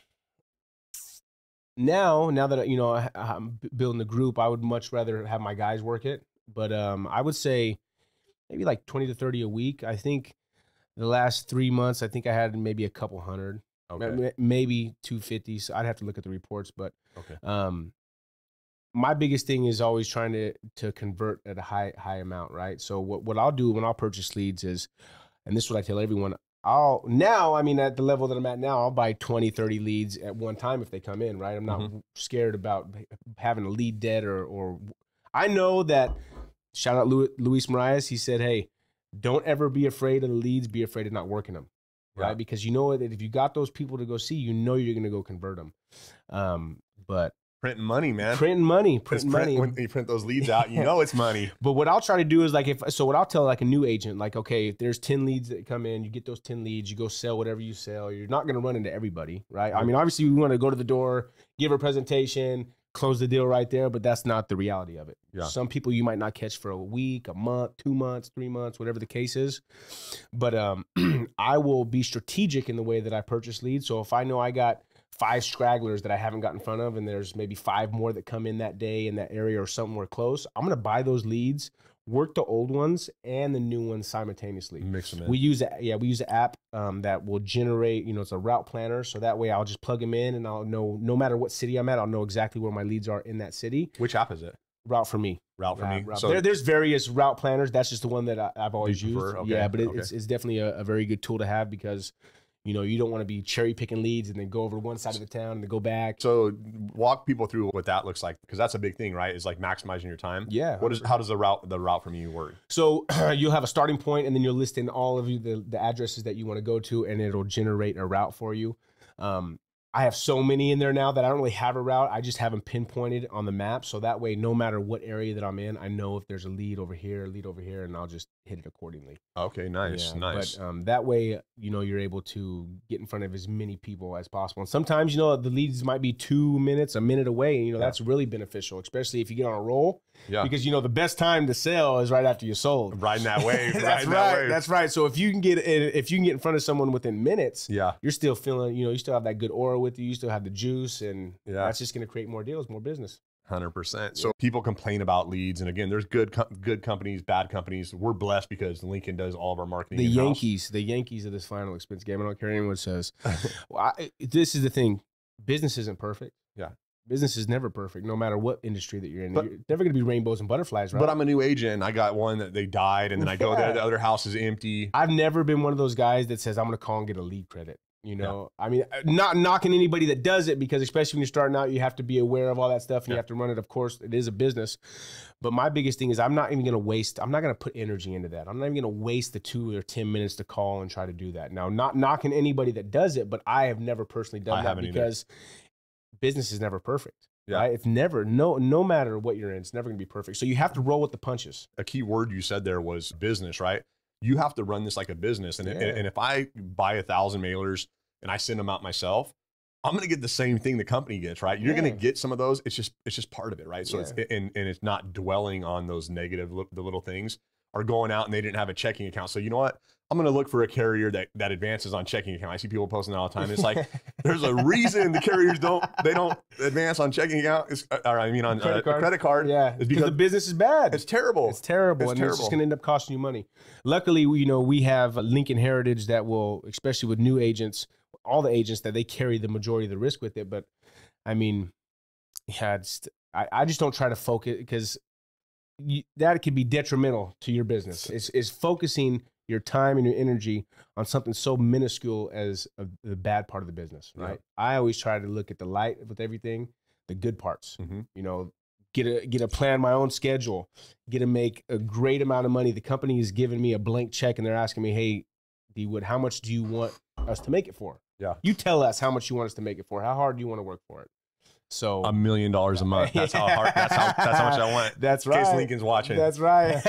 now that you know I'm building the group, I would much rather have my guys work it. But I would say maybe like 20 to 30 a week. I think the last 3 months, I think I had maybe a couple hundred, maybe 250. So I'd have to look at the reports, but my biggest thing is always trying to convert at a high amount, right? So what I'll do when I'll purchase leads is, and this is what I tell everyone, at the level that I'm at now, I'll buy 20, 30 leads at one time if they come in, right? I'm not scared about having a lead dead or I know that, shout out Luis Marias, he said, hey, don't ever be afraid of the leads, be afraid of not working them, right? Because you know that if you got those people to go see, you know you're going to go convert them. But
Printing money, man.
Printing money.
When you print those leads out, you know it's money.
But what I'll try to do is like, what I'll tell like a new agent, like, okay, if there's 10 leads that come in, you get those 10 leads, you go sell whatever you sell. You're not going to run into everybody, right? I mean, obviously we want to go to the door, give a presentation, close the deal right there, but that's not the reality of it.
Yeah.
Some people you might not catch for a week, a month, 2 months, 3 months, whatever the case is. But I will be strategic in the way that I purchase leads. So if I know I got 5 stragglers that I haven't got in front of, and there's maybe 5 more that come in that day in that area or somewhere close, I'm going to buy those leads, work the old ones and the new ones simultaneously.
Mix them in.
We use an app that will generate, it's a route planner. So that way I'll just plug them in and I'll know, no matter what city I'm at, I'll know exactly where my leads are in that city.
Which app is it?
Route for Me.
Route for Me.
So there's various route planners. That's just the one that I've always used.
Okay.
Yeah, but it's definitely a very good tool to have because you don't want to be cherry picking leads and then go over to one side of the town and then go back.
So walk people through what that looks like, because that's a big thing, right? Is like maximizing your time.
Yeah.
How does the route for Me work?
So you'll have a starting point and then you'll list in all of the addresses that you want to go to, and it'll generate a route for you. I have so many in there now that I don't really have a route. I just have them pinpointed on the map. So that way, no matter what area that I'm in, I know if there's a lead over here, and I'll just hit it accordingly.
Okay, nice,
yeah,
nice.
But that way, you're able to get in front of as many people as possible. And sometimes, the leads might be 2 minutes, a minute away. And, that's really beneficial, especially if you get on a roll.
Yeah.
Because, the best time to sell is right after you sold.
Riding that wave.
That's right. That's right. So if you can get in front of someone within minutes,
yeah,
you're still feeling, you still have that good aura with you. You still have the juice, and that's just going to create more deals, more business.
100%. So people complain about leads, and again, there's good companies, bad companies. We're blessed because Lincoln does all of our marketing.
The Yankees of this final expense game. I don't care what anyone says. This is the thing: business isn't perfect.
Yeah,
business is never perfect, no matter what industry that you're in. You're never going to be rainbows and butterflies, right?
But I'm a new agent, and I got one that they died, and then I go there, the other house is empty.
I've never been one of those guys that says I'm going to call and get a lead credit. I mean, not knocking anybody that does it, because especially when you're starting out, you have to be aware of all that stuff and you have to run it. Of course, it is a business. But my biggest thing is I'm not going to put energy into that. I'm not even going to waste the 2 or 10 minutes to call and try to do that. Now, not knocking anybody that does it, but I have never personally done that because business is never perfect. Yeah. Right? It's never, no matter what you're in, it's never going to be perfect. So you have to roll with the punches.
A key word you said there was business, right? You have to run this like a business. And if I buy 1,000 mailers and I send them out myself, I'm going to get the same thing the company gets, right? You're going to get some of those. It's just part of it, right? So it's not dwelling on those negative, the little things, or going out and they didn't have a checking account. So you know what? I'm going to look for a carrier that advances on checking account. I see people posting that all the time. It's like, there's a reason the carriers don't advance on checking account. On credit card.
Yeah, because the business is bad.
It's terrible.
It's terrible. It's just going to end up costing you money. Luckily, we have Lincoln Heritage that will, especially with new agents, all the agents, that they carry the majority of the risk with it. But I mean, I just don't try to focus, because that could be detrimental to your business. Is focusing your time and your energy on something so minuscule as the bad part of the business, right? Yeah. I always try to look at the light with everything, the good parts. Mm-hmm. Get a plan my own schedule, get to make a great amount of money. The company is giving me a blank check and they're asking me, hey, D Wood, how much do you want us to make it for?
Yeah.
You tell us how much you want us to make it for. How hard do you want to work for it? So
$1 million a month. That's how hard. That's how much I want.
That's right.
In case Lincoln's watching.
That's right.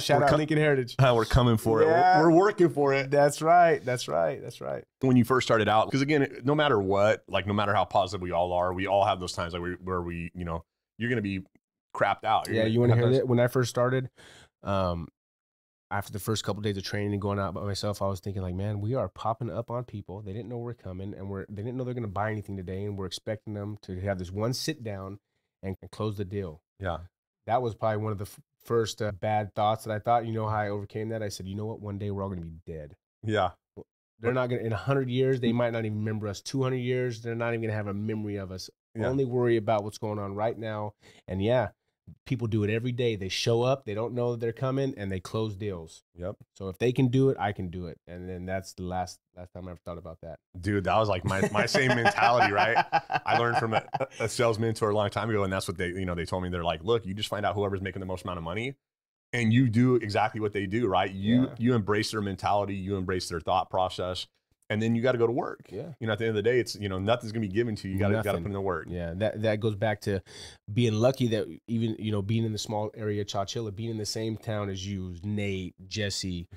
Shout out Lincoln Heritage.
We're coming for it. We're working for it.
That's right. That's right. That's right.
When you first started out, because again, no matter what, like no matter how positive we all are, we all have those times like where we, you're gonna be crapped out.
You want to hear that? When I first started, after the first couple of days of training and going out by myself, I was thinking like, man, we are popping up on people. They didn't know we're coming, and they didn't know they're going to buy anything today, and we're expecting them to have this one sit down and close the deal.
Yeah.
That was probably one of the first bad thoughts that I thought. You know how I overcame that? I said, you know what? One day we're all going to be dead.
Yeah.
They're not going to, in 100 years, they might not even remember us. 200 years, they're not even going to have a memory of us. Yeah. Only worry about what's going on right now. And people do it every day. They show up, they don't know that they're coming, and they close deals.
Yep.
So if they can do it, I can do it. And then that's the last time I ever thought about that.
Dude, that was like my same mentality, right? I learned from a sales mentor a long time ago, and that's what they told me. They're like, look, you just find out whoever's making the most amount of money, and you do exactly what they do, right? You embrace their mentality, you embrace their thought process, and then you got to go to work.
Yeah.
You know, at the end of the day, it's, you know, nothing's gonna be given to you. You got to put in the work.
Yeah, that goes back to being lucky that even, you know, being in the small area of Chowchilla, being in the same town as you, Nate, Jesse,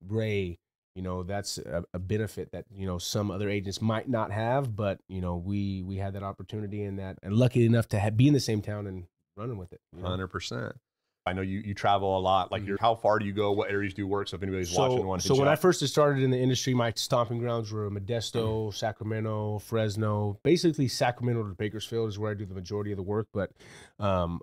Ray, you know, that's a benefit that, you know, some other agents might not have, but, you know, we had that opportunity and lucky enough to be in the same town and running with it.
100%. I know you travel a lot. Like, how far do you go? What areas do you work? So if anybody's watching,
so when I first started in the industry, my stomping grounds were Modesto, Sacramento, Fresno. Basically, Sacramento to Bakersfield is where I do the majority of the work. But I'm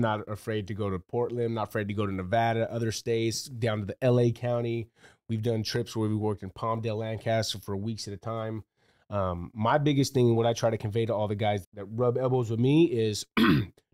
not afraid to go to Portland. Not afraid to go to Nevada, other states, down to the LA County. We've done trips where we worked in Palmdale, Lancaster for weeks at a time. My biggest thing, what I try to convey to all the guys that rub elbows with me is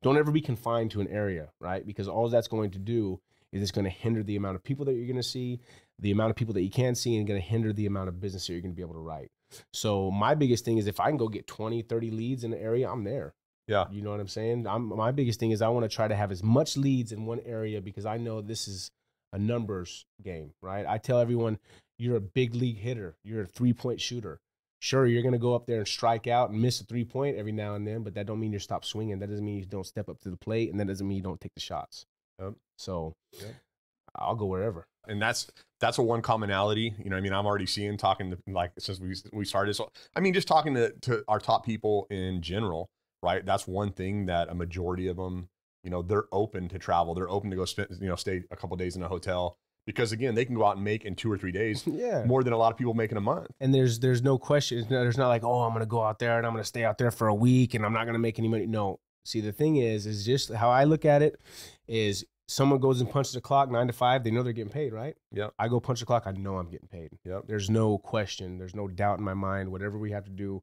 don't ever be confined to an area, right? Because all that's going to do is it's going to hinder the amount of people that you're going to see, the amount of people that you can see, and going to hinder the amount of business that you're going to be able to write. So my biggest thing is if I can go get 20, 30 leads in an area, I'm there.
Yeah.
You know what I'm saying? My biggest thing is I want to try to have as much leads in one area because I know this is a numbers game, right? I tell everyone, you're a big league hitter. You're a 3-point shooter. Sure, you're going to go up there and strike out and miss a 3-point every now and then, but that don't mean you stop swinging. That doesn't mean you don't step up to the plate, and that doesn't mean you don't take the shots.
Yep.
So I'll go wherever.
And that's a one commonality. You know, I mean, I'm already seeing, talking to, like, since we started. So, I mean, just talking to our top people in general, right? That's one thing that a majority of them, you know, they're open to travel. They're open to go spend, you know, stay a couple of days in a hotel. Because again, they can go out and make in 2 or 3 days more than a lot of people make in a month. And
there's no question. There's not like, oh, I'm going to go out there and I'm going to stay out there for a week and I'm not going to make any money. No. See, the thing is just how I look at it is someone goes and punches the clock 9 to 5. They know they're getting paid, right?
Yeah.
I go punch the clock. I know I'm getting paid.
Yep.
There's no question. There's no doubt in my mind. Whatever we have to do,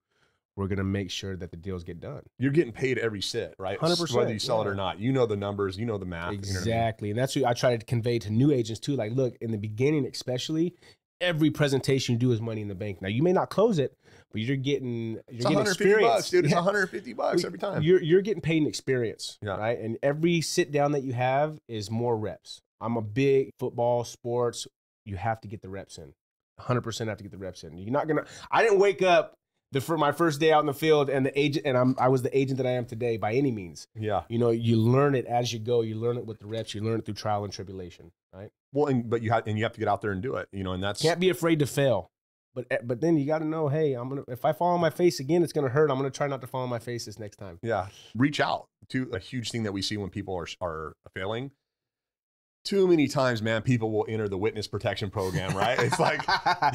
we're going to make sure that the deals get done.
You're getting paid every sit, right?
100%.
Whether you sell it or not. You know the numbers. You know the math.
Exactly.
You know what I
mean? And that's what I try to convey to new agents too. Like, look, in the beginning especially, every presentation you do is money in the bank. Now, you may not close it, but you're getting experience.
$150, dude. It's $150 every time.
You're getting paid in experience,
yeah.
right? And every sit down that you have is more reps. I'm a big football, sports. You have to get the reps in. 100% have to get the reps in. You're not going to – I didn't wake up for my first day out in the field and the agent, and I was the agent that I am today by any means.
Yeah.
You know, you learn it as you go. You learn it with the reps. You learn it through trial and tribulation, right?
Well, but you have to get out there and do it, you know, and that's,
can't be afraid to fail. But then you got to know, hey, if I fall on my face again, it's going to hurt. I'm going to try not to fall on my face this next time.
Yeah. Reach out to a huge thing that we see when people are failing. Too many times, man, people will enter the witness protection program, right? It's like,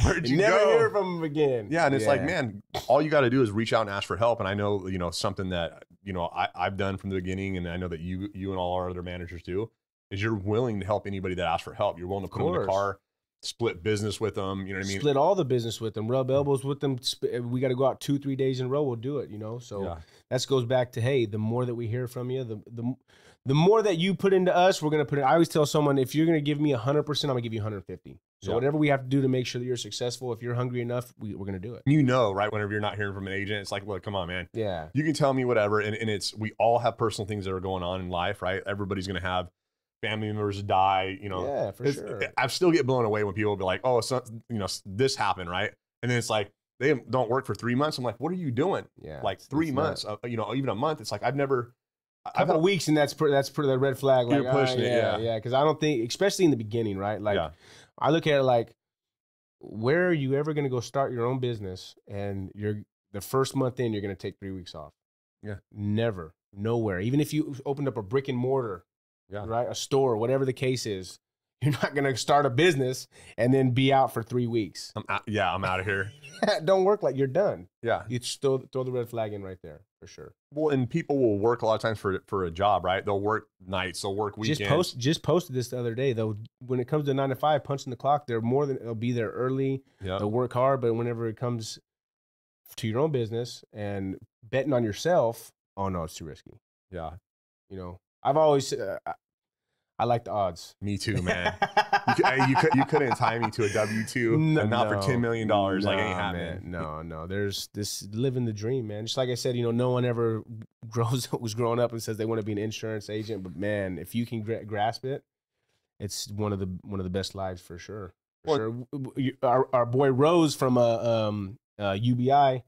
where'd you
never
go?
hear from them again.
Yeah, and it's like, man, all you got to do is reach out and ask for help. And I know, you know, something that, you know, I've done from the beginning, and I know that you and all our other managers do, is you're willing to help anybody that asks for help. You're willing to put them in the car, split business with them. You know what I mean?
Split all the business with them, rub elbows with them. We got to go out 2-3 days in a row. We'll do it, you know? So that goes back to, hey, the more that we hear from you, the more that you put into us, we're going to put in. I always tell someone, if you're going to give me 100%, I'm going to give you 150. So whatever we have to do to make sure that you're successful, if you're hungry enough, we're going to do it.
You know, right? Whenever you're not hearing from an agent, it's like, look, come on, man.
Yeah.
You can tell me whatever. And it's, we all have personal things that are going on in life, right? Everybody's going to have family members die, you know.
Yeah, for sure.
I still get blown away when people be like, oh, so, you know, this happened, right? And then it's like, they don't work for 3 months. I'm like, what are you doing?
Yeah.
Like 3 months, you know, even a month. It's like, I've never.
A couple of weeks, and that's pretty the red flag. Like,
you're pushing it,
yeah. Because I don't think, especially in the beginning, right? Like, I look at it like, where are you ever going to go start your own business, and the first month in, you're going to take 3 weeks off?
Yeah,
never, nowhere. Even if you opened up a brick and mortar, right, a store, whatever the case is, you're not going to start a business and then be out for 3 weeks.
I'm out of here.
Don't work like you're done.
Yeah,
you throw the red flag in right there for sure.
Well, and people will work a lot of times for a job, right? They'll work nights, they'll work weekends.
Just posted this the other day though. When it comes to 9 to 5, punching the clock, they'll be there early. Yeah, they'll work hard, but whenever it comes to your own business and betting on yourself, oh no, it's too risky.
Yeah,
you know, I've always. I like the odds.
Me too, man. you couldn't tie me to a W-2 and not for $10 million. Like, ain't happening.
No. There's this living the dream, man. Just like I said, you know, no one ever was growing up and says they want to be an insurance agent. But man, if you can grasp it, it's one of the best lives for sure. For sure. Our boy Rose from UBI,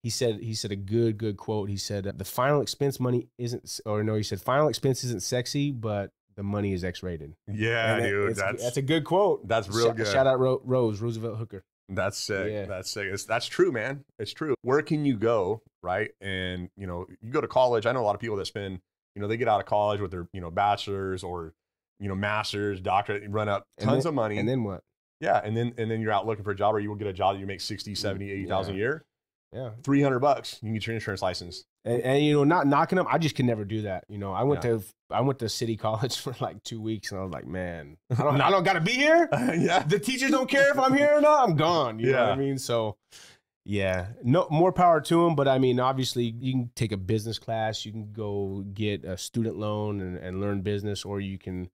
he said a good quote. He said the final expense money isn't, or no, he said final expense isn't sexy, but the money is X-rated.
Yeah, dude,
that's a good quote.
That's real good.
Shout out Rose, Roosevelt Hooker.
That's sick.
Yeah.
That's sick. That's true, man. It's true. Where can you go, right? And, you know, you go to college. I know a lot of people that spend, you know, they get out of college with their, you know, bachelor's or, you know, master's, doctorate, run up tons of money.
And then what?
Yeah. And then you're out looking for a job, or you will get a job that you make 60, 70, 80,000 a year.
Yeah.
$300. You can get your insurance license.
And you know, not knocking them, I just could never do that. You know, I went to City College for like 2 weeks, and I was like, man, I don't got to be here.
Yeah,
the teachers don't care if I'm here or not. I'm gone. You know what I mean? So, yeah, no more power to them. But I mean, obviously, you can take a business class, you can go get a student loan and learn business, or you can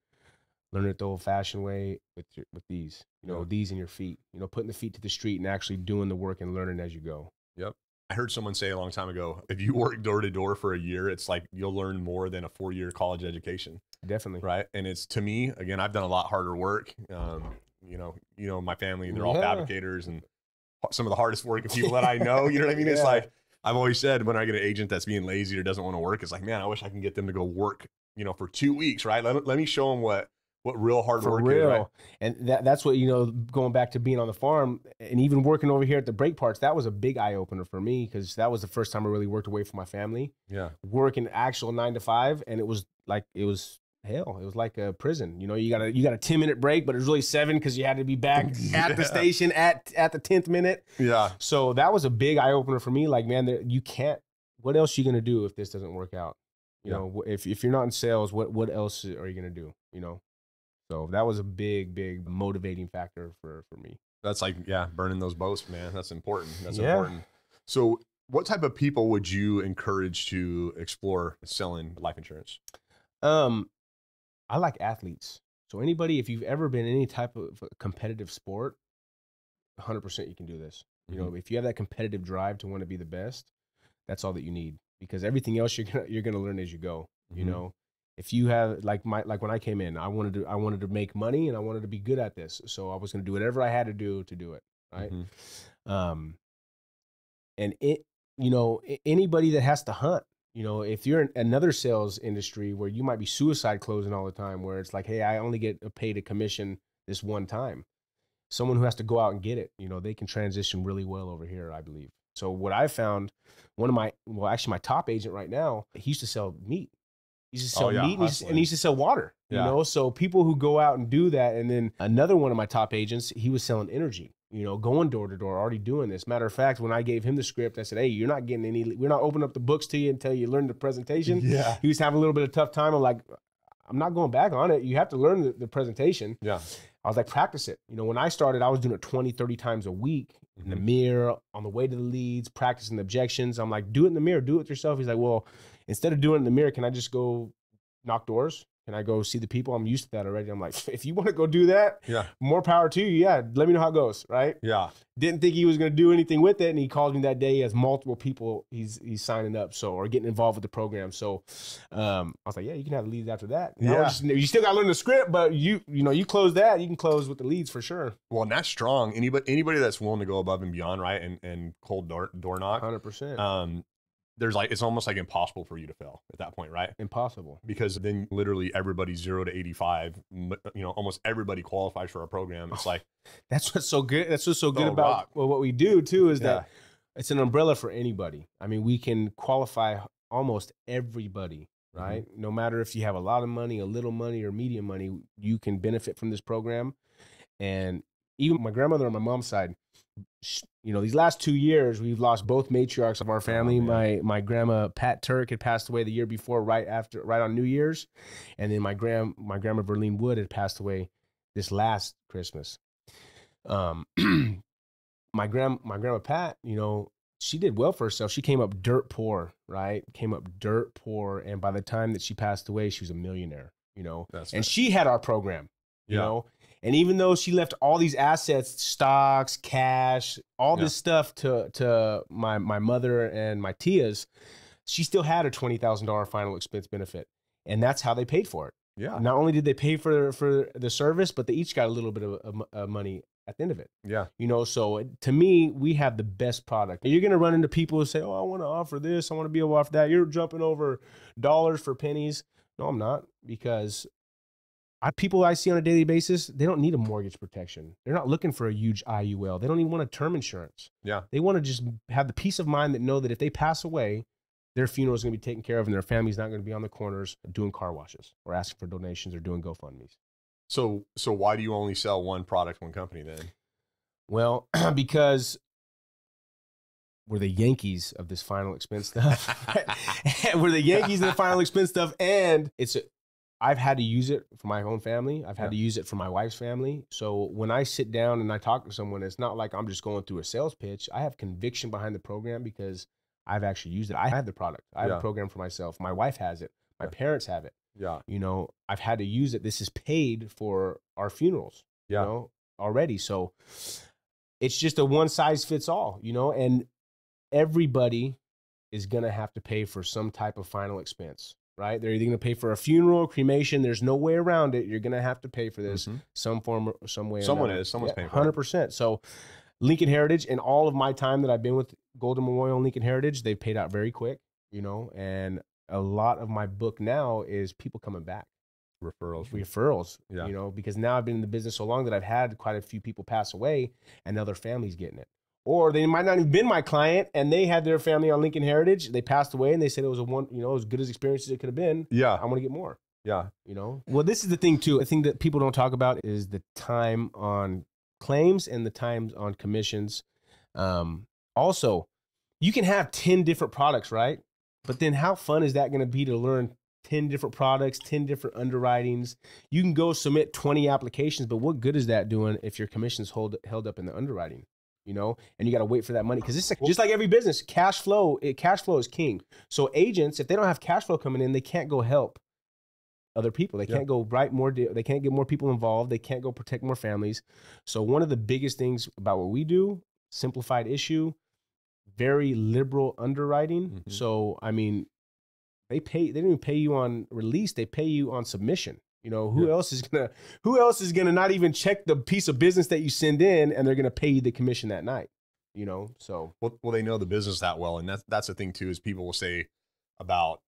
learn it the old-fashioned way with these. You know, these in your feet. You know, putting the feet to the street and actually doing the work and learning as you go.
Yep. I heard someone say a long time ago, if you work door to door for a year, it's like you'll learn more than a 4-year college education.
Definitely.
Right. And it's, to me, again, I've done a lot harder work. You know, my family, they're all fabricators and some of the hardest working people that I know. You know what I mean? It's like, I've always said, when I get an agent that's being lazy or doesn't want to work, it's like, man, I wish I can get them to go work, you know, for 2 weeks, right? Let me show them what real hard work is, right?
And that's what, you know, going back to being on the farm and even working over here at the brake parts, that was a big eye opener for me, because that was the first time I really worked away from my family.
Yeah.
Working actual 9 to 5, and it was hell. It was like a prison. You know, you got a 10-minute break, but it was really 7 because you had to be back at the station at the 10th minute.
Yeah.
So that was a big eye opener for me. Like, man, you can't. What else are you gonna do if this doesn't work out? You know, if you're not in sales, what else are you gonna do? You know. So that was a big motivating factor for me.
That's like, burning those boats, man. That's important. That's important. So what type of people would you encourage to explore selling life insurance?
I like athletes. So anybody, if you've ever been in any type of competitive sport, 100% you can do this. You know, if you have that competitive drive to want to be the best, that's all that you need, because everything else you're gonna learn as you go. You know. If you have like when I came in, I wanted to make money, and I wanted to be good at this. So I was going to do whatever I had to do it. Right. And anybody that has to hunt, you know, if you're in another sales industry where you might be suicide closing all the time, where it's like, hey, I only get paid a commission this one time. Someone who has to go out and get it, you know, they can transition really well over here, I believe. So what I found, my top agent right now, he used to sell meat. He used to sell meat, and he used to sell water, you know? So people who go out and do that. And then another one of my top agents, he was selling energy, you know, going door to door, already doing this. Matter of fact, when I gave him the script, I said, hey, you're not getting we're not opening up the books to you until you learn the presentation. Yeah. He was having a little bit of tough time. I'm like, I'm not going back on it. You have to learn the presentation. Yeah. I was like, practice it. You know, when I started, I was doing it 20, 30 times a week in the mirror, on the way to the leads, practicing the objections. I'm like, do it in the mirror, do it yourself. He's like, well, instead of doing it in the mirror, can I just go knock doors? Can I go see the people? I'm used to that already. I'm like, if you want to go do that, more power to you. Yeah, let me know how it goes, right? Yeah. Didn't think he was going to do anything with it, and he called me that day. He has multiple people he's signing up, or getting involved with the program. So I was like, yeah, you can have the leads after that. You still got to learn the script, but you close that, you can close with the leads for sure.
Well, and that's strong. Anybody that's willing to go above and beyond, right, and cold door knock,
100%.
It's almost like impossible for you to fail at that point, right?
Impossible. Because
then literally everybody's 0 to 85, you know, almost everybody qualifies for our program. It's like,
that's what's so good. That's what's so good about what we do too, is that it's an umbrella for anybody. I mean, we can qualify almost everybody, right? No matter if you have a lot of money, a little money, or medium money, you can benefit from this program. And even my grandmother on my mom's side, you know, these last 2 years, we've lost both matriarchs of our family. My grandma Pat Turk had passed away the year before, right on New Year's, and then my grandma Verlene Wood had passed away this last Christmas. My grandma Pat, you know, she did well for herself. She came up dirt poor, right? And by the time that she passed away, she was a millionaire. You know, and she had our program. You know. And even though she left all these assets, stocks, cash, all this stuff to my mother and my tias, she still had a $20,000 final expense benefit. And that's how they paid for it. Yeah. Not only did they pay for the service, but they each got a little bit of money at the end of it.
Yeah.
You know, so to me, we have the best product. You're going to run into people who say, oh, I want to offer this. I want to be able to offer that. You're jumping over dollars for pennies. No, I'm not, because people I see on a daily basis, they don't need a mortgage protection. They're not looking for a huge IUL. They don't even want a term insurance.
Yeah.
They want to just have the peace of mind that know that if they pass away, their funeral is going to be taken care of and their family's not going to be on the corners doing car washes or asking for donations or doing GoFundMes.
So why do you only sell one product, one company then? Well,
because we're the Yankees of this final expense stuff. We're the Yankees of the final expense stuff. And I've had to use it for my own family. I've had to use it for my wife's family. So when I sit down and I talk to someone, it's not like I'm just going through a sales pitch. I have conviction behind the program because I've actually used it. I have the product. I have a program for myself. My wife has it. My parents have it.
Yeah.
You know, I've had to use it. This is paid for our funerals, you know, already. So it's just a one size fits all, you know, and everybody is going to have to pay for some type of final expense. Right? They're either going to pay for a funeral, cremation. There's no way around it. You're going to have to pay for this some form or some way.
Someone's paying for it.
100%. So Lincoln Heritage, in all of my time that I've been with Golden Memorial and Lincoln Heritage, they've paid out very quick, you know, and a lot of my book now is people coming back. Referrals, you know, because now I've been in the business so long that I've had quite a few people pass away and now their family's getting it. Or they might not have been my client and they had their family on Lincoln Heritage. They passed away and they said it was as good as experience as it could have been.
Yeah.
I want to get more.
Yeah.
You know, well, this is the thing too. I think that people don't talk about is the time on claims and the times on commissions. Also, you can have 10 different products, right? But then how fun is that going to be to learn 10 different products, 10 different underwritings? You can go submit 20 applications, but what good is that doing if your commission's held up in the underwriting? You know, and you got to wait for that money because it's just like every business. Cash flow is king. So agents, if they don't have cash flow coming in, they can't go help other people. They can't go write more. They can't get more people involved. They can't go protect more families. So one of the biggest things about what we do, simplified issue, very liberal underwriting. So I mean, they don't even pay you on release. They pay you on submission. You know, who else is gonna not even check the piece of business that you send in, and they're gonna pay you the commission that night? You know, so
well they know the business that well, and that's the thing too. Is people will say about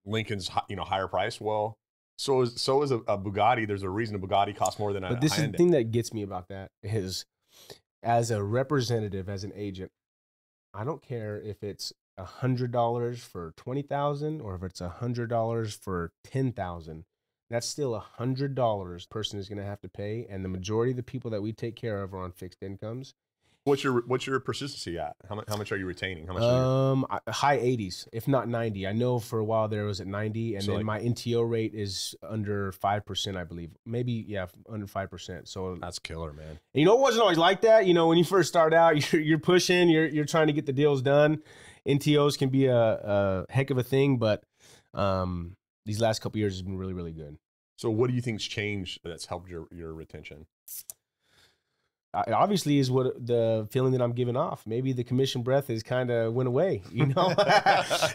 Lincoln's higher price. Well, so is a Bugatti. There's a reason a Bugatti costs more than a.
But this is the thing that gets me about that is, as a representative, as an agent, I don't care if it's $100 for 20,000 or if it's $100 for 10,000. That's still $100 person is going to have to pay, and the majority of the people that we take care of are on fixed incomes.
What's your persistency at? How much are you retaining? How much?
High 80s, if not 90. I know for a while there was at 90, and so then my NTO rate is under 5%, I believe. Maybe under 5%. So
that's killer, man.
And you know, it wasn't always like that. You know, when you first start out, you're pushing, you're trying to get the deals done. NTOs can be a heck of a thing, but these last couple of years has been really, really good.
So what do you think's changed that's helped your retention?
Obviously is what the feeling that I'm giving off. Maybe the commission breath is kind of went away, you know.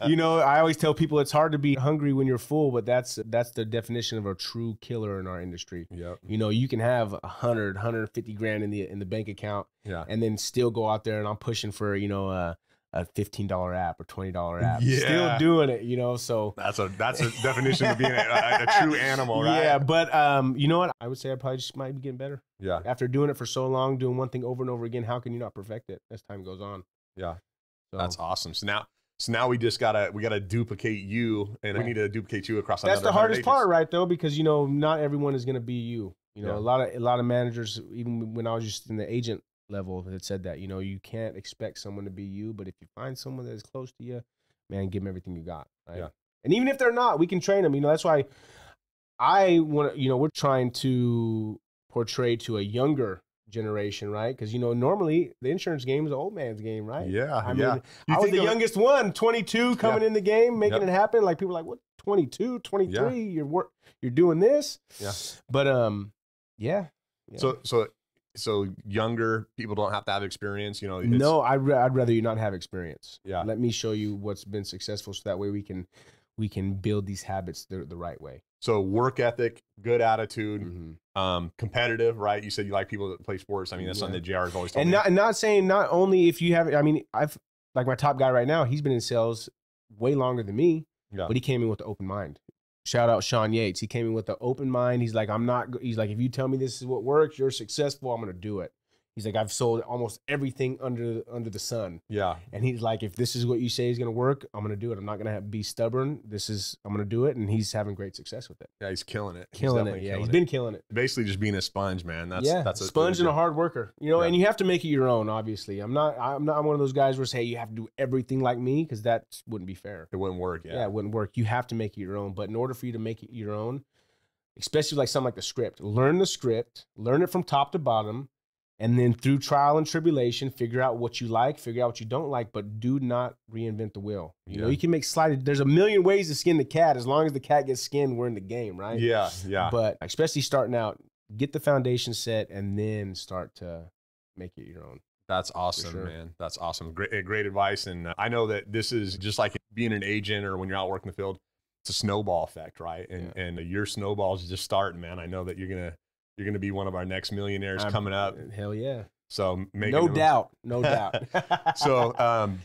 You know, I always tell people it's hard to be hungry when you're full, but that's the definition of a true killer in our industry.
Yep.
You know, you can have 150 grand in the bank account, and then still go out there and I'm pushing for, you know, a $15 app or $20 app. Still doing it, you know. So
that's a definition of being a true animal, right?
Yeah, but you know what? I would say I probably just might be getting better.
Yeah.
After doing it for so long, doing one thing over and over again, how can you not perfect it as time goes on?
Yeah. So that's awesome. So now we just gotta duplicate you, and we need to duplicate you across.
That's the hardest part, right? Though, because you know not everyone is gonna be you. You know, a lot of managers, even when I was just in the agent level, that said that, you know, you can't expect someone to be you, but if you find someone that is close to you, man, give them everything you got. Right? Yeah. And even if they're not, we can train them. You know, that's why I want to, you know, we're trying to portray to a younger generation, right? Because, you know, normally the insurance game is an old man's game, right?
Yeah.
I mean, I was the youngest one, 22, coming in the game, making it happen. Like people are like, what, 22, 23, you're doing this?
Yeah.
But, yeah.
So younger people don't have to have experience, you know?
No, I'd rather you not have experience.
Yeah.
Let me show you what's been successful so that way we can we can build these habits the right way.
So work ethic, good attitude,
Mm-hmm.
competitive, right? You said you like people that play sports. I mean, that's something that JR has always told
And
me.
not saying not only if you have, I mean, I've like my top guy right now, he's been in sales way longer than me,
Yeah.
but he came in with an open mind. Shout out Sean Yates. He came in with an open mind. He's like, he's like, if you tell me this is what works, you're successful, I'm going to do it. He's like, I've sold almost everything under the sun.
Yeah.
And he's like, if this is what you say is going to work, I'm going to do it. I'm not going to be stubborn. I'm going to do it. And he's having great success with it.
Yeah, he's killing it.
Killing it. Yeah, he's been killing it.
Basically just being a sponge, man. That's a
sponge and a hard worker. You know,
Yeah.
and you have to make it your own, obviously. I'm one of those guys where say you have to do everything like me, because that wouldn't be fair.
It wouldn't work.
Yeah, it wouldn't work. You have to make it your own. But in order for you to make it your own, especially like something like the script, learn the script, learn it from top to bottom. And then through trial and tribulation, figure out what you like, figure out what you don't like, but do not reinvent the wheel. You know, you can make there's a million ways to skin the cat. As long as the cat gets skinned, we're in the game, right?
Yeah, yeah.
But especially starting out, get the foundation set and then start to make it your own.
That's awesome,
sure.
man. That's awesome. Great advice. And I know that this is just like being an agent or when you're out working the field, it's a snowball effect, right? And your snowball's just starting, man. I know that you're gonna be one of our next millionaires coming up.
Hell yeah.
So
no doubt.
So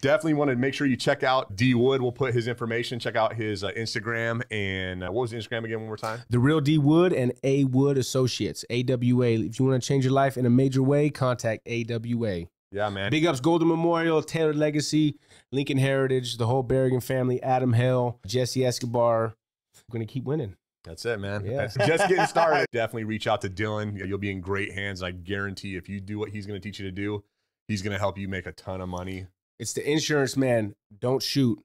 definitely want to make sure you check out D Wood. We'll put his information. Check out his Instagram. And what was the Instagram again one more time?
The Real D Wood and A Wood Associates, AWA. If you want to change your life in a major way, contact AWA.
Yeah, man.
Big ups Golden Memorial, Taylor Legacy, Lincoln Heritage, the whole Berrigan family, Adam Hell, Jesse Escobar. We're going to keep winning.
That's it, man.
Yeah.
That's just getting started. Definitely reach out to Dylan. You'll be in great hands. I guarantee if you do what he's going to teach you to do, he's going to help you make a ton of money.
It's the insurance, man. Don't shoot.